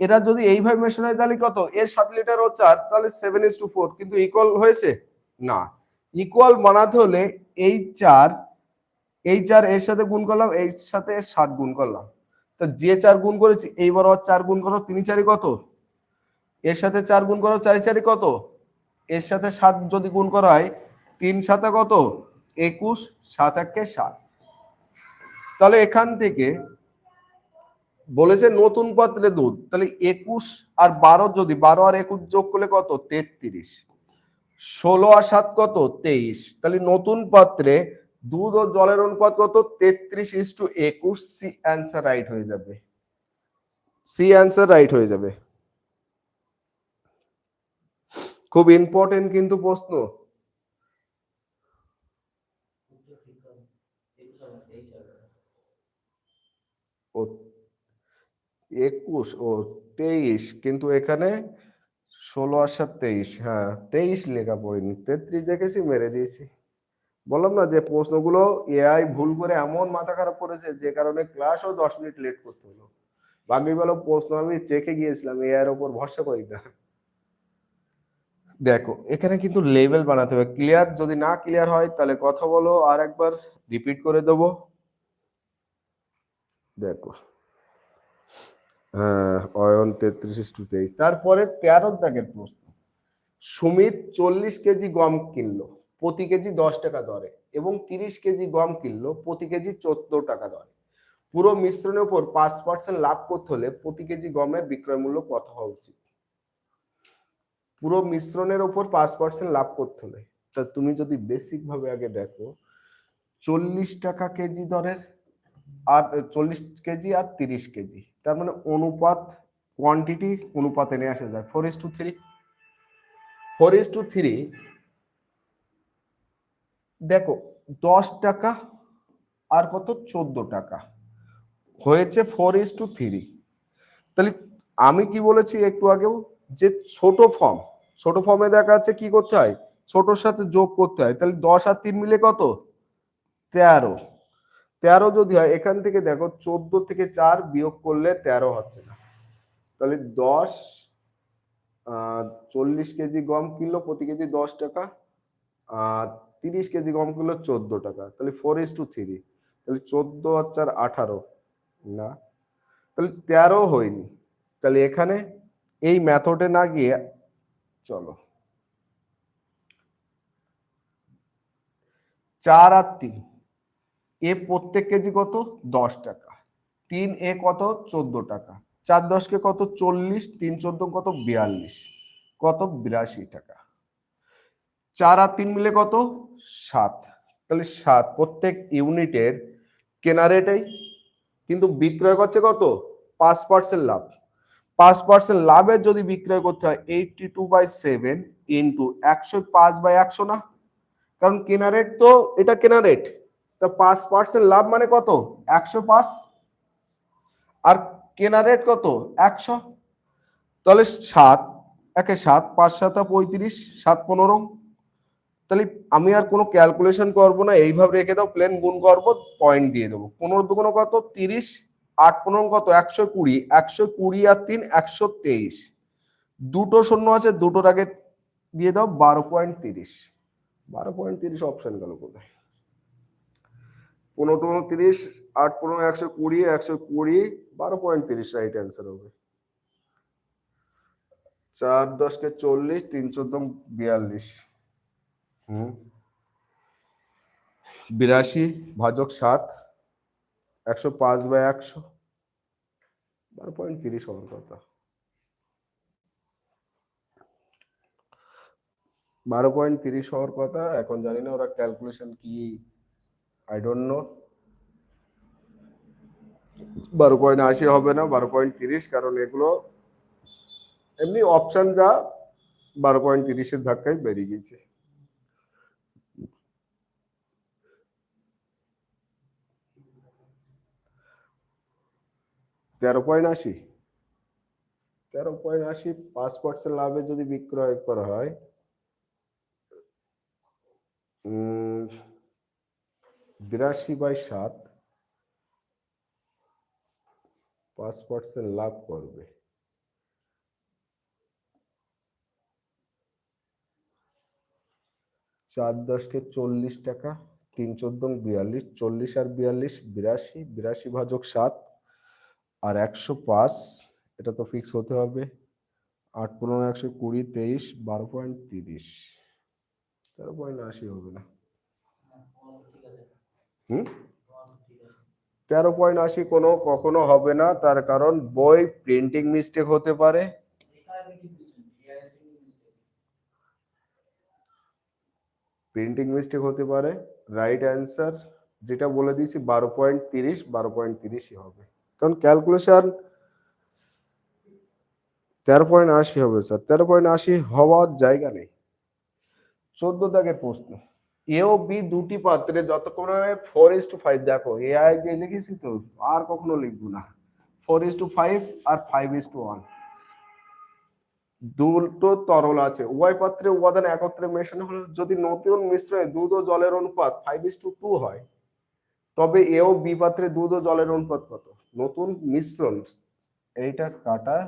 এরা যদি এইভাবে মেশানো হয় তাহলে কত, এর 7 লিটার ও 4, তাহলে 7:4, কিন্তু ইকুয়াল হয়েছে না। ইকুয়াল বানাতে হলে এই 4 এর সাথে গুণ করলাম, এর সাথে 7 গুণ করলাম, তো যে 4 গুণ করেছি এইবার 4 গুণ করো, 3 4 কত, এর সাথে 4 গুণ করো, 4 4 কত, এর সাথে 7 যদি গুণ করা হয় 3 7 কত, 21, 7 1 7। তাহলে এখান থেকে বলেছে নতুন পাত্রে দুধ, তাহলে 21 আর 12, যদি 12 আর 21 যোগ করলে কত, 33, 16 আর 7 কত, 23, তাহলে নতুন পাত্রে দুধ ও জলের অনুপাত কত, 33:21। সি অ্যান্সার রাইট হয়ে যাবে, সি অ্যান্সার রাইট হয়ে যাবে। খুব ইম্পর্টেন্ট কিন্তু প্রশ্ন। ও 21 ও 23, কিন্তু এখানে 16 আর 7 23, হ্যাঁ 23 লেখা পড়েনি, 33 দেখেছি মেরে দিয়েছি। বললাম না যে প্রশ্নগুলো এআই ভুল করে এমন মাথা খারাপ করেছে যে কারণে ক্লাসও 10 মিনিট লেট করতে হলো। বাকি বলো প্রশ্ন আমি চেকে গিয়েছিলাম, এআই এর উপর ভরসা করি না। দেখো এখানে কিন্তু লেভেল বানাতে হবে, ক্লিয়ার? যদি না ক্লিয়ার হয় তাহলে কথা বলো, আর একবার রিপিট করে দেবো। দেখো হ্যাঁ, অয়ন 33:23। তারপরে 13 দাগের প্রশ্ন। সুমিত 40 কেজি গম কিনলো প্রতি কেজি 10 টাকা দরে, এবং 30 কেজি গম কিনলো প্রতি কেজি 14 টাকা দরে। পুরো মিশ্রণের উপর 5% লাভ করতে হলে প্রতি কেজি গমের বিক্রয় মূল্য কত হওয়া উচিত। পুরো মিশ্রণের উপর 5% লাভ করতে হলে, তা তুমি যদি বেসিক ভাবে আগে দেখো 40 টাকা কেজি দরের, আর 40 কেজি আর 30 কেজি, তার মানে অনুপাত, কোয়ান্টিটি অনুপাতে নিয়ে আসা যায় 4:3। 4:3, দেখো 10 টাকা আর কত, 14 টাকা হয়েছে 4:3। তাহলে আমি কি বলেছি একটু আগেও, যে ছোট ফর্মে দেখা যাচ্ছে কি করতে হয়, ছোটর সাথে যোগ করতে হয়। তাহলে 10 আর 3 মিলে কত, 13। 13 যদি হয়, এখান থেকে দেখো 14 থেকে 4 বিয়োগ করলে 13 হচ্ছে না, তাহলে 10, 40 কেজি গম কিনলো প্রতি কেজি 10 টাকা, আর 30 কেজি গম কিনলো 14 টাকা, তাহলে 4:3, তাহলে 14 আর 4 18, না তাহলে 13 হয়নি। তাহলে এখানে এই মেথডে না গিয়ে চলো 4 আর 3, এ প্রত্যেক কেজি কত, 10 টাকা, 3 এ কত, 14 টাকা, 4 10 কে কত, 40, 3 14 কত, 42, কত, 82 টাকা। 4 আর 3 মিলে কত, 7, তাহলে 7 প্রত্যেক ইউনিটের কেনা রেটেই, কিন্তু বিক্রয় করছে কত, 5% লাভ। 5% লাভের যদি বিক্রয় করতে হয় 82/7 ইন্টু 105/100 না, কারণ কেনা রেট তো, এটা কেনা রেট, তা 5% লাভ মানে কত, 105, আর কেনা রেট কত, 100, তাহলে 7 একে 7, 5 7 35, 7 15, তাহলে আমি আর কোনো ক্যালকুলেশন করবো না, এইভাবে রেখে দাও, প্লেন গুণ করবো, পয়েন্ট দিয়ে দেবো। 15 দুগুণ কত, 30, 8 15 কত, 120, 120 আর 3 123, দুটো শূন্য আছে, দুটোর আগে দিয়ে দাও 12.30। 12.30 অপশন গেল কোথায়, 15 15 30, 8 15 120, 120, 12.30 রাইট অ্যান্সার হবে। 4 10 কে 40, 3 14 42, 82 ভাজক 7, 105/100, 12.30 সমান কথা। 12.30 হওয়ার কথা, এখন জানি না ওরা ক্যালকুলেশন কি, আই ডোন্ট নো। 12.80 হবে না, 12.30, কারণ এগুলো এমনি অপশন যা 12.30-এর ধাক্কায় বেরিয়ে গেছে। $13.80, 5% লাভে যদি বিক্রয় করা হয়, 82/7, 5% লাভ করবে। 4×10 = 40 টাকা, 3×14 = 42, 40 আর 42 82, 82 ভাজক 7 আর 105, এটা তো ফিক্স হতে হবে। 8×15 = 120, 23, 12.30, 13.80 হবে না। 13.80 কখনো হবে না, তার কারণ বই প্রিন্টিং মিস্টেক হতে পারে। প্রিন্টিং মিস্টেক হতে পারে। রাইট অ্যান্সার যেটা বলে দিয়েছি 12.30, 12.30ই হবে, কারণ ক্যালকুলেশন 13.80 হবে স্যার, 13.80 হওয়ার জায়গা নেই। 14 দাগের প্রশ্ন, এ ও বি দুটি পাত্রে যতক্ষণে 4:5, দেখো এআই দিয়ে লিখেছি তো, আর কখনো লিখবো না। 4:5 আর 5:1, দুটো তরল আছে, উভয় পাত্রে উপাদান একত্রে মেশানো হলে যদি নতুন মিশ্রণে দুধ ও জলের অনুপাত 5:2 হয়, তবে এ ও বি পাত্রে দুধ ও জলের অনুপাত কত? নতুন মিশ্রণ, এইটা কাটা,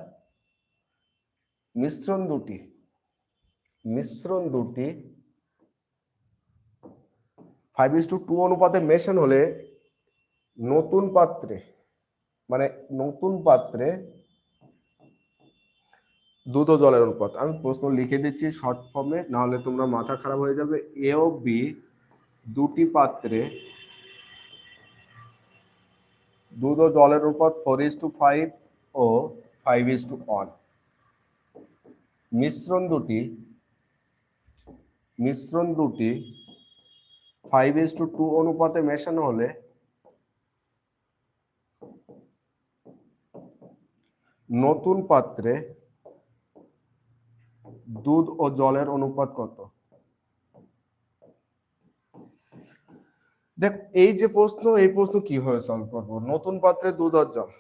মিশ্রণ দুটি 5:2 অনুপাতে মেশান হলে নতুন পাত্রে, মানে নতুন পাত্রে দুধ ও জলের অনুপাত, আমি প্রশ্ন লিখে দিচ্ছি শর্ট ফর্মে, না হলে তোমরা মাথা খারাপ হয়ে যাবে। এ ও বি দুটি পাত্রে দুধ ও জলের অনুপাত 4:5 ও 5:1। মিশ্রণ দুটি 5:2 অনুপাতে মেশানো হলে নতুন পাত্রে দুধ ও জলের অনুপাত কত? দেখ এই যে প্রশ্ন, এই প্রশ্ন কিভাবে সলভ করবো? নতুন পাত্রে দুধ আর জল,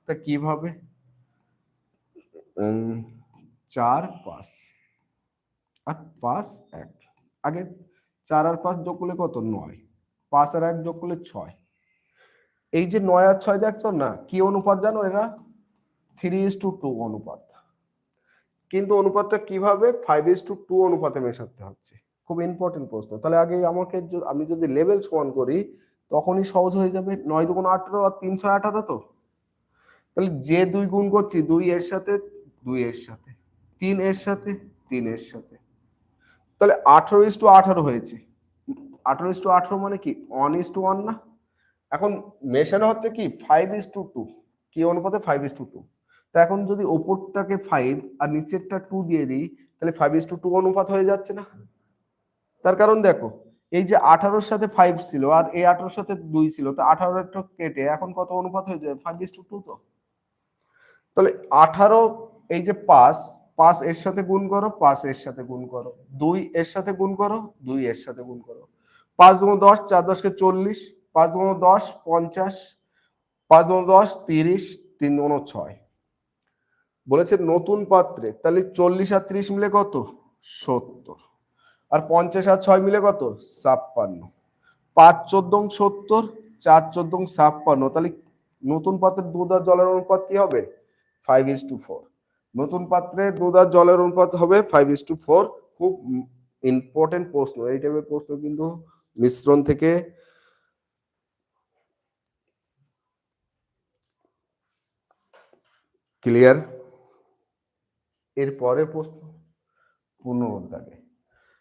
তা কিভাবে? 4, 5 আর 5, 1, আগে 4 আর 5 যোগ করলে কত? 9, 5 আর 1 যোগ করলে 6। এই যে 9 আর 6 দেখছো না, কি অনুপাত জানো? এরা 3:2 অনুপাত। কিন্তু অনুপাতটা কিভাবে? 5:2 অনুপাতে মেশাতে হচ্ছে। খুব ইম্পর্টেন্ট প্রশ্ন। তাহলে আগে আমাকে আমি যদি লেভেল সমান করি তখনই সহজ হয়ে যাবে। 9 দুগুণ 18 আর 3 6 18 তো। তাহলে যে 2 গুণ করছি 2 এর সাথে, 2 এর সাথে, 3 এর সাথে, 3 এর সাথে, তাহলে 18:18 হয়েছে। 18:18 মানে কি 1:1 না? এখন মেশানো হচ্ছে কি 5:2, কি অনুপাতে? 5:2। তা এখন যদি উপরটাকে 5 আর নিচেরটা 2 দিয়ে দিই, তাহলে 5:2 অনুপাত হয়ে যাচ্ছে না? তার কারণ দেখো, এই যে 18-র সাথে 5 ছিল আর এই 18-র সাথে 2 ছিল, তো 18-টা কেটে এখন কত অনুপাত হয়ে যায়? 5:2 তো। তাহলে 18, এই যে 5 এর সাথে গুণ করো, 5 এর সাথে গুণ করো, 2 এর সাথে গুণ করো, 2 এর সাথে গুণ করো, 5 দুগুণ 10, 4 10 = 40, 5 দুগুণ 10 50, 5 দুগুণ 10 30, 3 দুগুণ 6। বলেছে নতুন পাত্রে, তাহলে 40 আর 30 মিলে কত? 70, আর 50 আর 6 মিলে কত? 56। 5 14 70, 4 14 56, তাহলে নতুন পাত্রে দুধ আর জলের অনুপাত কি হবে? 5:4। নতুন পাত্রে দুধ আর জলের অনুপাত হবে 5:4। খুব ইম্পর্টেন্ট প্রশ্ন, এই টাইপের প্রশ্ন কিন্তু মিশ্রণ থেকে ক্লিয়ার। এর পরের প্রশ্ন 15 দাগে,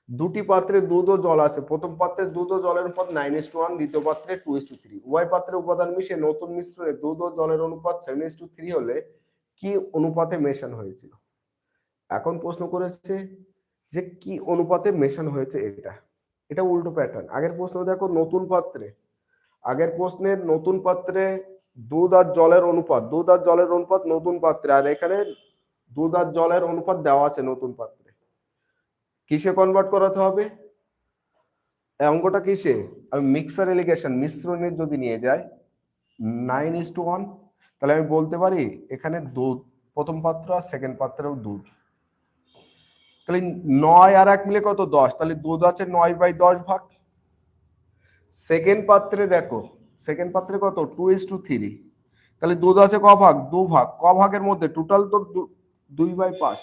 দুটি পাত্রে দুধ ও জল আছে, প্রথম পাত্রে দুধ ও জলের অনুপাত 9:1, দ্বিতীয় পাত্রে 2:3। উভয় পাত্রে উপাদান মিশিয়ে নতুন মিশ্রণে দুধ ও জলের অনুপাত 7:3 হলে কি অনুপাতে মেশানো হয়েছিল? এখন প্রশ্ন করেছে যে কি অনুপাতে মেশানো হয়েছে এটা, এটা উল্টো প্যাটার্ন। আগের প্রশ্ন দেখো নতুন পাত্রে, আগের প্রশ্নের নতুন পাত্রে দুধ আর জলের অনুপাত, দুধ আর জলের অনুপাত নতুন পাত্রে, আর এখানে দুধ আর জলের অনুপাত দেওয়া আছে নতুন পাত্রে। কিসে কনভার্ট করাতে হবে? অঙ্কটা কিসে? আমি মিক্সার এলিগেশন মিশ্রণের যদি নিয়ে যাই 9:1, তাহলে আমি বলতে পারি এখানে দুধ প্রথম পাত্র আর সেকেন্ড পাত্রেও দুধ, তাহলে 9 আর 1 মিলে কত? 10, তাহলে দুধ আছে 9/10 ভাগ। সেকেন্ড পাত্রে দেখো, সেকেন্ড পাত্রে কত? 2:3, তাহলে দুধ আছে ক ভাগ? 2 ভাগ। ক ভাগের মধ্যে টোটাল তো 2/5।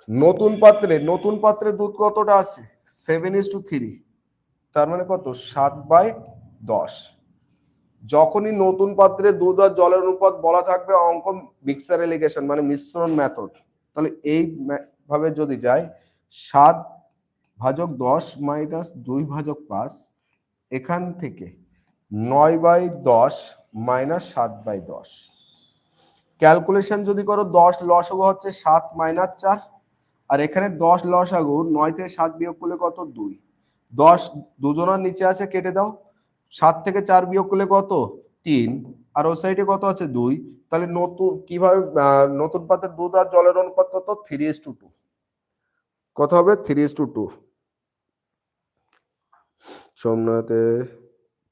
নতুন পাত্রে, নতুন পাত্রে দুধ কতটা আছে? 7:3, তার মানে কত? 7/10। যখনই নতুন পাত্রে দুধ আর জলের অনুপাত বলা থাকবে অঙ্ক মিক্সার এলিগেশন মানে মিশ্রণ মেথড, তাহলে এই ভাবে যদি যাই 7/10 মাইনাস 2/5, এখান থেকে 9/10 মাইনাস 7/10। ক্যালকুলেশন যদি করো 10 লসাগু হচ্ছে 7 মাইনাস 4, আর এখানে 10 লসাগু 9 থেকে 7 বিয়োগ করলে কত? 2। 10 দুজনের নিচে আছে, কেটে দাও। 7 থেকে 4 বিয়োগ করলে কত? 3, আর ওই সাইডে কত আছে? 2। তাহলে নতুন কিভাবে নতুন পাত্রের দুধ আর জলের অনুপাত কত? 3:2। কত হবে? 3:2। সোমনাথে,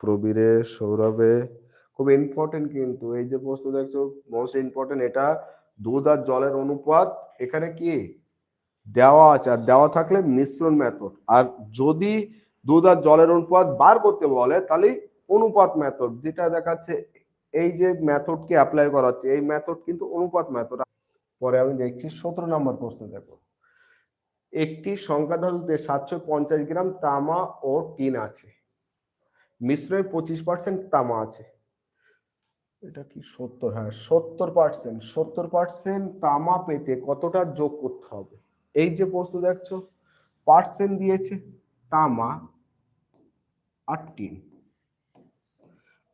প্রবীরে, সৌরভে, খুব ইম্পর্টেন্ট কিন্তু এই যে প্রশ্ন দেখছো মোস্ট ইম্পর্টেন্ট। এটা দুধ আর জলের অনুপাত এখানে কি দেওয়া আছে, আর দেওয়া থাকলে মিশ্রণ মেথড, আর যদি দুধ আর জলের অনুপাত বার করতে বলে তাহলে অনুপাত মেথড, যেটা দেখাচ্ছে এই যে মেথডকে অ্যাপ্লাই করা হচ্ছে এই মেথড কিন্তু অনুপাত মেথড। পরে আমি দেখছি 17 নম্বর প্রশ্ন দেখো। একটি সংখ্যা ধাতুতে 750 গ্রাম তামা ও টিন আছে, মিশ্রণে 25% তামা আছে। এটা কি 70? হ্যাঁ 70%। 70% তামা পেতে কতটা যোগ করতে হবে? এই যে প্রশ্ন দেখছো পার্সেন্ট দিয়েছে তামা আর টিন,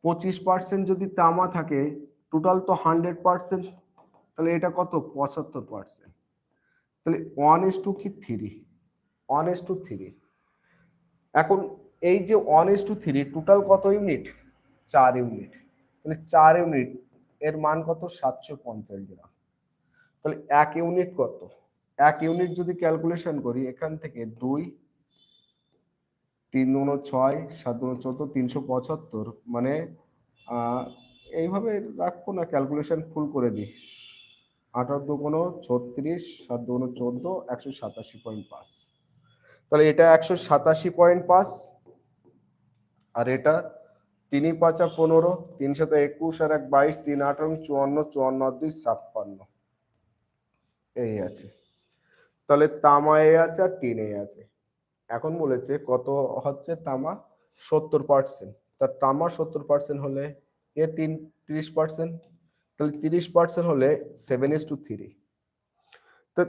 25% যদি তামা থাকে টোটাল তো 100%, তাহলে এটা কত? 75%। তাহলে 1:3, 1:3। এখন এই যে 1:3 টোটাল কত ইউনিট? 4 ইউনিট। তাহলে 4 ইউনিট এর মান কত? 750 গ্রাম। তাহলে 1 ইউনিট কত? 1 ইউনিট যদি ক্যালকুলেশন করি এখান থেকে 2, 3 × 6, 7 × 14, 375, মানে এইভাবে রাখবো না, ক্যালকুলেশন ফুল করে দিই। 18 × 2 = 36, 7 × 2 = 14, 187.5। তাহলে এটা 187.5, আর এটা 3 × 5 = 15, 3 × 7 = 21, আর 1 = 22, 3 × 8 = 54, 54 আর 2 = 56। এই আছে। তাহলে তামা এ আছে আর টিন এ আছে। এখন বলেছে কত হচ্ছে তামা? 70%। তার তামা 70% হলে এ 30%, তাহলে 30% হলে 7:3। তো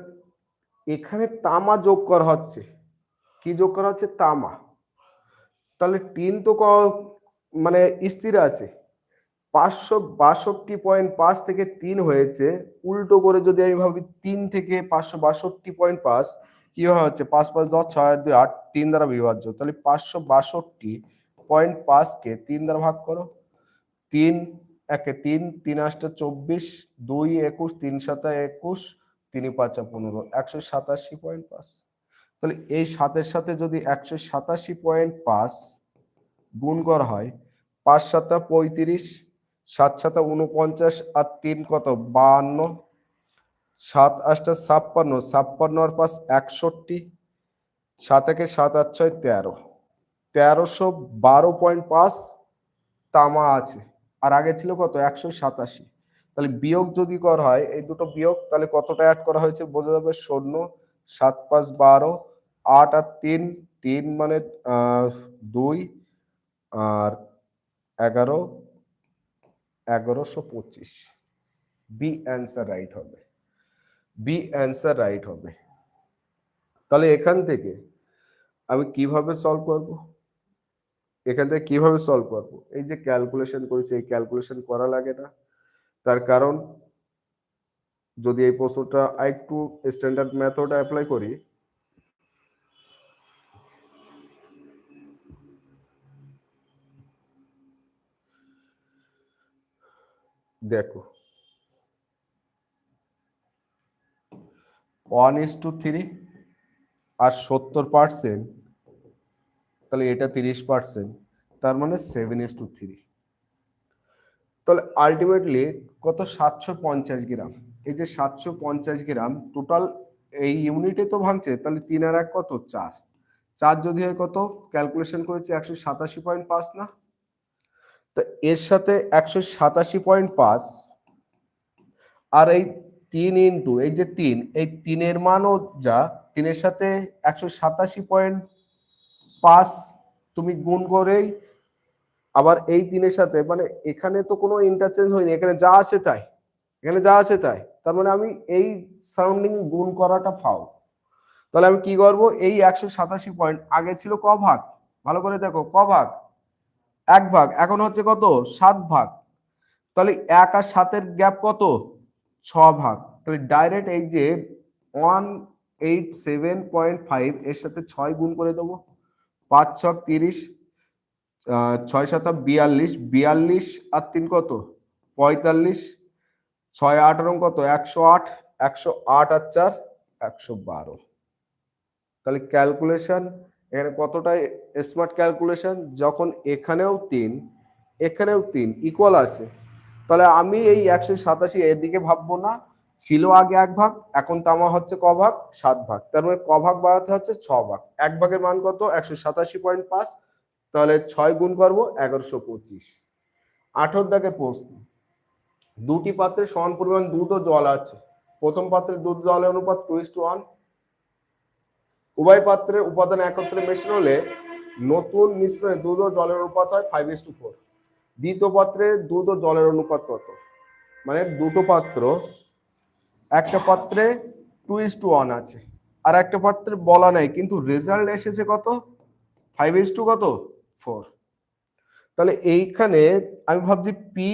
এখানে তামা যোগ করা হচ্ছে, কি যোগ করা হচ্ছে? তামা। তাহলে টিন তো মানে স্থির আছে, 562.5 থেকে 3 হয়েছে। উল্টো করে যদি আমি ভাবি 3 থেকে 562.5 কিভাবে হচ্ছে? 5 × 5 = 10, 6 × 2 = 8, 3 দ্বারা বিভাজ্য। তাহলে 562.5 কে 3 দ্বারা ভাগ করো। 3 একে 3, 3 × 8 = 24, 2 × 21, 3 × 7 = 21, 3 × 5 = 15, 187.5। তাহলে এই 7-এর সাথে যদি 187.5 গুণ করা হয়, 5 × 7 = 35, 7 × 7 = 49, আর 3 কত? 52, 7 × 8 = 56, 56 আর 5 = 61, 7 × 1 = 7, 8 × 6 = 13, 1312.5 তামা আছে, আর আগে ছিল কত? 187। তাহলে বিয়োগ যদি করা হয় এই দুটো বিয়োগ, তাহলে কতটা অ্যাড করা হয়েছে বোঝা যাবে। 16, 7 × 5 = 12, 8 আর 3, 3 মানে 2, আর 11, 1125। বি অ্যান্সার রাইট হবে, বি অ্যান্সার রাইট হবে। তাহলে এখান থেকে আমি কিভাবে সলভ করব? এখান থেকে কিভাবে সলভ করব? এই যে ক্যালকুলেশন করেছি এই ক্যালকুলেশন করা লাগে না, তার কারণ যদি এই প্রশ্নটা একটু স্ট্যান্ডার্ড মেথড অ্যাপ্লাই করি, দেখো 1:3 আর 70%, তাহলে এটা 30%, তার মানে 7:3। তাহলে আলটিমেটলি কত? 750 গ্রাম। এই যে 750 গ্রাম টোটাল এই ইউনিটে তো ভাঙছে, তাহলে 3 আর 1 কত? 4। 4 যদি হয় কত? ক্যালকুলেশন করেছি 187.5 না? তো এর সাথে 187.5 আর এই 3 ইন্টু এই যে 3, এই 3-এর মানও যা, 3-এর সাথে 187.5 তুমি গুণ করেই আবার এই 3-এর সাথে, মানে এখানে তো কোনো ইন্টারচেঞ্জ হয়নি, এখানে যা আছে তাই, এখানে যা আছে তাই, তার মানে আমি এই সারাউন্ডিং গুণ করাটা ফাউল। তাহলে আমি কি করব? এই 187 পয়েন্ট আগে ছিল ক ভাগ? ভালো করে দেখো, ক ভাগ? 1 ভাগ। এখন হচ্ছে কত? 7 ভাগ। তাহলে 1 আর 7-এর গ্যাপ কত? 6 ভাগ। তাহলে ডাইরেক্ট এই যে 187.5 এর সাথে 6 গুণ করে দেবো। 5 6 30, 6 7 42, 42 আর 3 কত? 45, 6 8 কত? 108, 108 আর 4 112। তাহলে ক্যালকুলেশন এখানে কতটা স্মার্ট ক্যালকুলেশন, যখন এখানেও 3 এখানেও 3 ইকুয়াল আছে, তাহলে আমি এই 187 এদিকে ভাববো না, ছিল আগে 1 ভাগ, এখন তো আমার হচ্ছে ক ভাগ? 7 ভাগ। তার মানে ক ভাগ বাড়াতে হচ্ছে 6 ভাগ। 1 ভাগের মান কত? 187.5। তাহলে 6 গুণ করবো 1125। 18 দাগের প্রশ্ন, দুটি পাত্রে সমান পরিমাণ দুধ ও জল আছে। প্রথম পাত্রে দুধ জলের অনুপাত 2:1। উভয় পাত্রের উপাদান একত্রে মেশানো হলে নতুন মিশ্রণে দুধ ও জলের অনুপাত হয় 5:4। দ্বিতীয় পাত্রে দুধ ও জলের অনুপাত কত? মানে দুটো পাত্র, একটা পাত্রে 2:1 আছে আর একটা পাত্রে বলা নাই, কিন্তু রেজাল্ট এসেছে কত? 5:4 কত? 4। তাহলে এইখানে আমি ভাবছি পি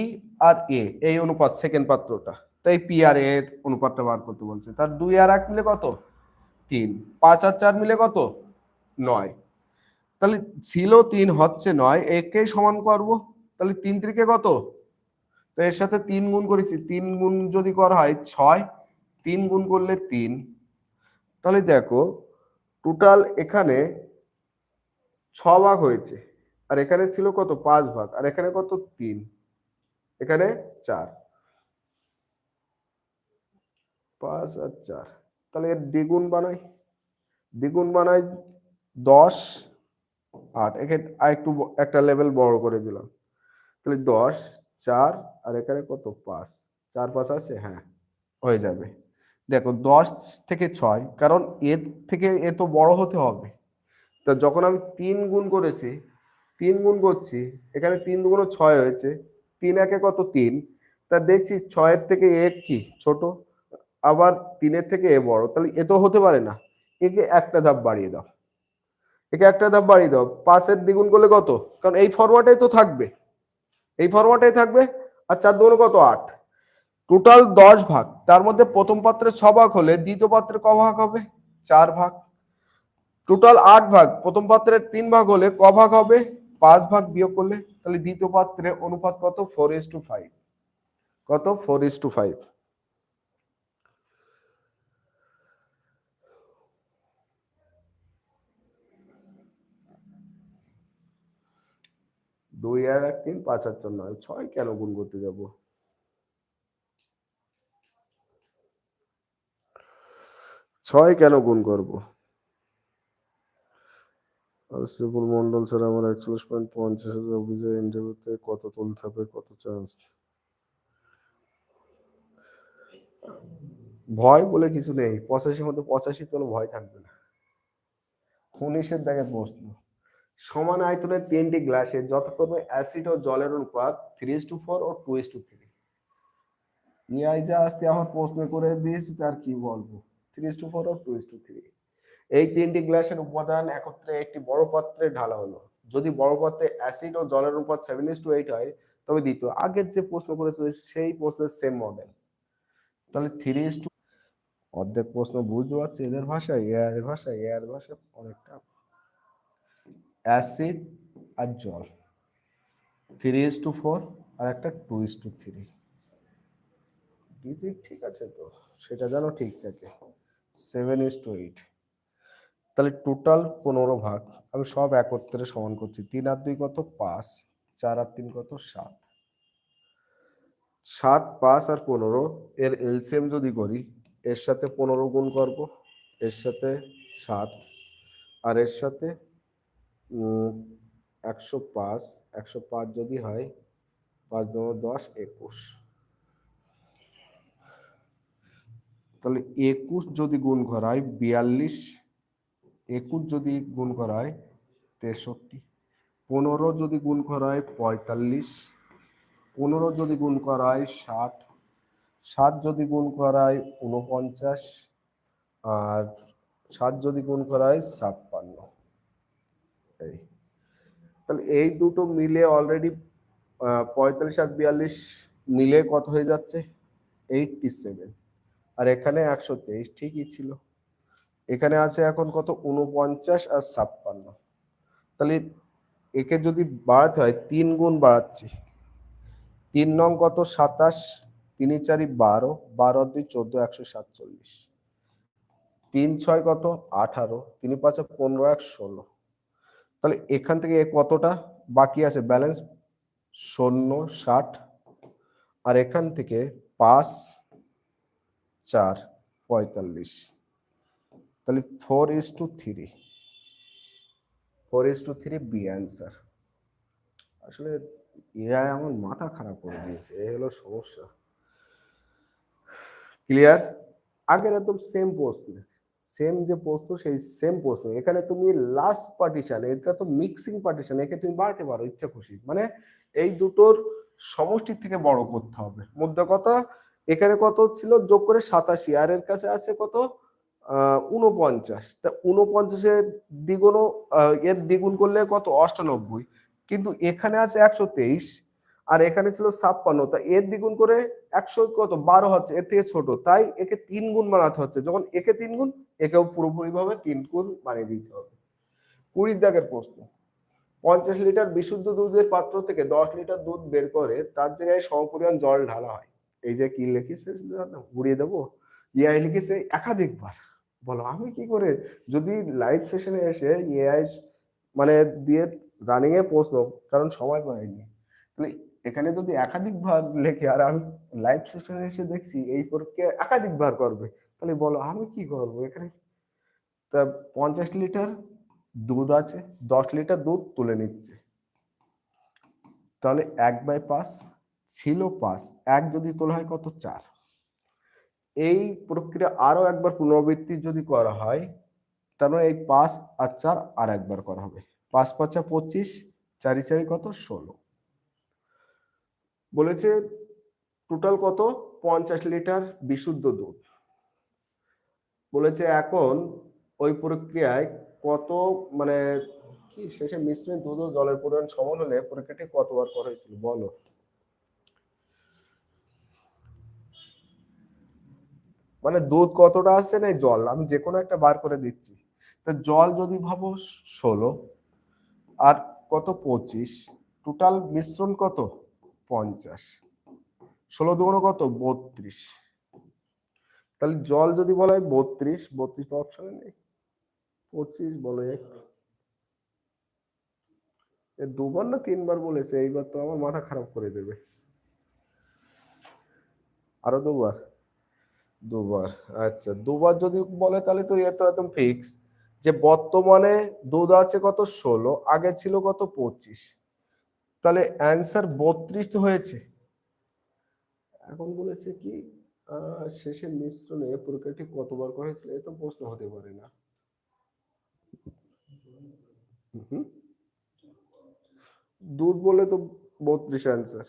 আর এ এই অনুপাত, সেকেন্ড পাত্রটা, তাই পি আর এর অনুপাতটা বার করতে বলছে। তার 2 আর 1 মিলে কত? 3। 5 আর 4 মিলে কত? 9। তাহলে ছিল 3 হচ্ছে 9, একেই সমান করব। তাহলে 3 3 কত? তো এর সাথে 3 গুণ করেছি, 3 গুণ যদি করা হয় 6, 3 গুণ করলে 3। তাহলে দেখো টোটাল এখানে 6 ভাগ হয়েছে, আর এখানে ছিল কত? 5 ভাগ, আর এখানে কত? 3, এখানে 4। 5 আর 4, তাহলে এর দ্বিগুণ বানাই, দ্বিগুণ বানাই 10 8। এখানে আরেকটু একটা লেভেল বড় করে দিলাম, তাহলে 10 4 আর এখানে কত? 5, 4 5 আছে, হ্যাঁ হয়ে যাবে। দেখো 10 থেকে 6, কারণ এর থেকে এ তো বড় হতে হবে। তা যখন আমি 3 গুণ করেছি, 3 গুণ করছি, এখানে 3 দুগুণ 6 হয়েছে, 3 একে কত? 3। তা দেখছি 6-এর থেকে এ কি ছোট, আবার 3-এর থেকে এ বড়, তাহলে এ তো হতে পারে না। একে একটা ধাপ বাড়িয়ে দাও, একে একটা ধাপ বাড়িয়ে দাও। 5-এর দ্বিগুণ করলে কত? কারণ এই ফরম্যাটেই তো থাকবে, এই ফরম্যাটেই থাকবে। আর 4 দুগুণ কত? 8। টোটাল 10 ভাগ, তার মধ্যে প্রথম পাত্রে 6 ভাগ হলে দ্বিতীয় পাত্রে ক ভাগ হবে? 4 ভাগ। টোটাল 8 ভাগ, প্রথম পাত্রে 3 ভাগ হলে ক ভাগ হবে? 5 ভাগ বিয়োগ করলে। তাহলে দ্বিতীয় পাত্রে অনুপাত কত? 4:5। কত? 4:5। 2 আর 1 3, 5 আর 4 9। 6 কেন গুণ করতে যাব? 6 কেন গুণ করব? শ্রীপুর মন্ডল স্যার, আমার 41.50 অফিসে ইন্টারভিউতে কত তুলতে হবে, কত চান্স? ভয় বলে কিছু নেই, 85 মধ্যে 85 তোলো, ভয় থাকবে না। 19-এর দাগে প্রশ্ন, সমান আয়তনের 3টি গ্লাসে যথাক্রমে অ্যাসিড ও জলের অনুপাত 3:4 ও 2:3। ইয়াই যা আজকে আমার প্রশ্ন করে দিয়েছি, তার কি বলবো? 3:4 ও 2:3। এই 3টি গ্লাসের উপাদান একত্রে একটি বড় পাত্রে ঢালা হলো। যদি বড় পাত্রে অ্যাসিড ও জলের অনুপাত 7:8 হয়, তবে দ্বিতীয় আগের যে প্রশ্ন করেছে সেই প্রশ্নের সেম মডেল। তাহলে 3:2 অর্ধেক প্রশ্ন বুঝতে পারছি এদের ভাষায়, এআই ভাষায়, এআই ভাষায় অনেকটা। অ্যাসিড আর জল 3:4 আর একটা 2:3। ডিজিট ঠিক আছে তো, সেটা জানো ঠিক থাকে। 7:8। তাহলে টোটাল 15 ভাগ। আমি সব একত্রে সমান করছি। 3 আর 2 কত? 5। 4 আর 3 কত? 7। 7, 5 আর 15 এর এলসিএম যদি করি, এর সাথে 15 গুণ করব, এর সাথে 7, আর এর সাথে 105। 105 যদি হয় 5 × 10 21। তাহলে 21 যদি গুণ করা হয় 42, 21 যদি গুণ করা হয় 63, 15 যদি গুণ করা হয় 45, 15 যদি গুণ করা হয় 60, 7 যদি গুণ করা হয় 49, আর 7 যদি গুণ করা হয় 56। এই তাহলে এই দুটো মিলে অলরেডি 45 আর 42 মিলে কত হয়ে যাচ্ছে? 87। আর এখানে 123 ঠিকই ছিল। এখানে আছে এখন কত? 49 আর 56। তাহলে একে যদি বাড়াতে হয় 3 গুণ বাড়াচ্ছি। 3 নং কত? 27, 3 4 12, 12 2 14, 147। 3 6 কত? 18, 3 5 15, 1 16। তাহলে এখান থেকে কতটা বাকি আছে ব্যালেন্স? 0 60। আর এখান থেকে 5 4 45। তাহলে 4:3। 4:3 বি অ্যান্সার। আসলে এআই আমার মাথা খারাপ করে দিয়েছে, এই হলো সমস্যা। ক্লিয়ার? আগের একদম সেম প্রশ্ন, সেম যে প্রশ্ন সেই সেম প্রশ্ন। এখানে তুমি লাস্ট পার্টিশন, এটা তো মিক্সিং পার্টিশন, একে তুমি বাড়াতে পারো ইচ্ছা খুশি। মানে এই দুটোর সমষ্টির থেকে বড় করতে হবে। মধ্যে কথা এখানে কত ছিল? যোগ করে 87, আর এর কাছে আছে কত? 49। তা 49-এর দ্বিগুণ, এর দ্বিগুণ করলে কত? 98। কিন্তু এখানে আছে 123, আর এখানে ছিল 56। তা এর দ্বিগুণ করে 100 কত? 12 হচ্ছে, এর থেকে ছোট, তাই একে 3 গুণ বানাতে হচ্ছে। যখন একে 3 গুণ, একেও পুরোপুরি ভাবে 3 গুণ বানিয়ে দিতে হবে। 20 দাগের প্রশ্ন। 50 লিটার বিশুদ্ধ দুধের পাত্র থেকে 10 লিটার দুধ বের করে তার জায়গায় সমপরিমাণ জল ঢালা হয়। এই যে কি লিখেছে উড়িয়ে দেবো, এআই লিখেছে একাধিকবার। বলো আমি কি করে? যদি লাইভ সেশনে এসে এআই মানে দিয়ে রানিং এ প্রশ্ন, কারণ সময় পাইনি, তাহলে এখানে যদি একাধিকবার লেখে আর আমি লাইভ সেশনে এসে দেখছি এই প্রক্রিয়া একাধিকবার করবে, তাহলে বলো আমি কি করবো এখানে? তা 50 লিটার দুধ আছে, 10 লিটার দুধ তুলে নিচ্ছে। তাহলে 1/5 ছিল 5, 1 যদি তোলা হয় কত? 4। এই প্রক্রিয়া আরো একবার পুনরাবৃত্তি যদি করা হয়, তাহলে এই 5 আর 4 আর একবার করা হবে। 5 5 25, 4 4 কত? 16। বলেছে টোটাল কত? 50 লিটার বিশুদ্ধ দুধ। বলেছে এখন ওই প্রক্রিয়ায় কত, মানে কি শেষে মিশ্রিত দুধ ও জলের পরিমাণ সমান হলে প্রক্রিয়াটি কতবার করা হয়েছিল বলো। মানে দুধ কতটা আছে না জল, আমি যে কোনো একটা বার করে দিচ্ছি। তো জল যদি ভাবো 16, আর কত? 25। টোটাল মিশ্রণ কত? 50। 16 দুগুণ কত? 32। তাহলে জল যদি বলা হয় 32, 32 তো অপশনে নেই। 25 বলো, এ দুবার না 3বার বলেছে, এইবার তো আমার মাথা খারাপ করে দেবে। আরো দুবার? দুবার। আচ্ছা, দুবার যদি বলে তাহলে তো এ তো একদম ফিক্স যে বর্তমানে দুধ আছে কত? 16, আগে ছিল কত? 25। তাহলে অ্যান্সার 32 তো হয়েছে। এখন বলেছে কি শেষের মিশ্রণে প্রক্রিয়াটি কতবার করা হয়েছিল, এ তো প্রশ্ন হতে পারে না। হুম, দুধ বলে তো 32 অ্যান্সার।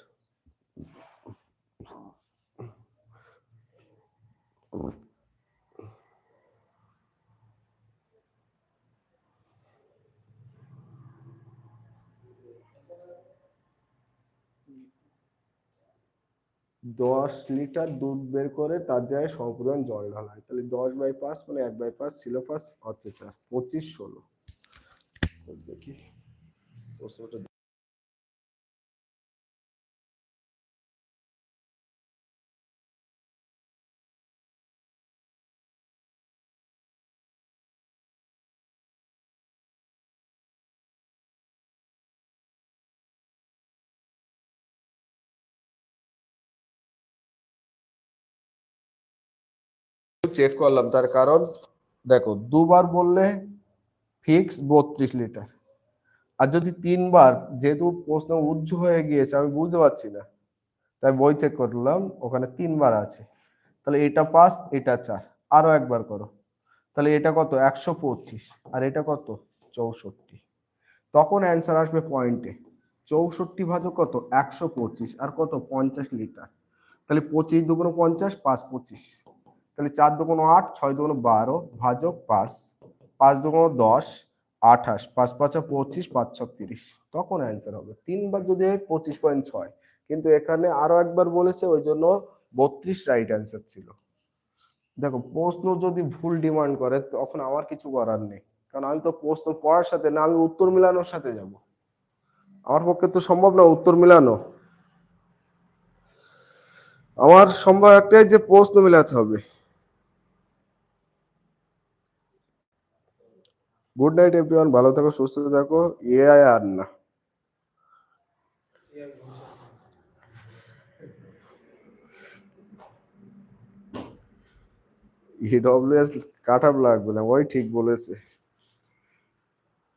10 লিটার দুধ বের করে তার জায়গায় সমপরিমাণ জল ঢালায়, তাহলে 10/5 মানে 1/5 ছিল 5 হচ্ছে 4, 25 16। দেখি প্রশ্নটা চেক করলাম, তার কারণ দেখো দুবার বললে ফিক্স 32 লিটার, আর যদি তিনবার, যেহেতু প্রশ্ন উজ্জ হয়ে গিয়েছে আমি বুঝতে পারছি না, তাই বই চেক করলাম ওখানে তিনবার আছে, তাহলে এটা 5 এটা 4, আরো একবার করো, তাহলে এটা কত 125 আর এটা কত 64, তখন অ্যান্সার আসবে পয়েন্টে 64 ভাজক কত 125 আর কত 50 লিটার, তাহলে 25 × 2 = 50, 5 25, তাহলে 4 × 2 = 8, 6 × 2 = 12 ভাজক 5, 5 × 2 = 10 28, 5 5 25, 5 6 30, তখন অ্যান্সার হবে। তিনবার যদি হয় 25.6, কিন্তু এখানে আরো একবার বলেছে ওই জন্য 32 রাইট অ্যান্সার ছিল। দেখো প্রশ্ন যদি ভুল ডিমান্ড করে তখন আমার কিছু করার নেই, কারণ আমি তো প্রশ্ন পড়ার সাথে না, আমি উত্তর মিলানোর সাথে যাব, আমার পক্ষে তো সম্ভব না উত্তর মিলানো, আমার সম্ভব একটাই যে প্রশ্ন মিলাতে হবে। গুড নাইট এভরিওয়ান, ভালো থাকো সুস্থ থাকো, এআই আর না। ইডব্লিউএস কাট আপ লাগবে না, ওই ঠিক বলেছে।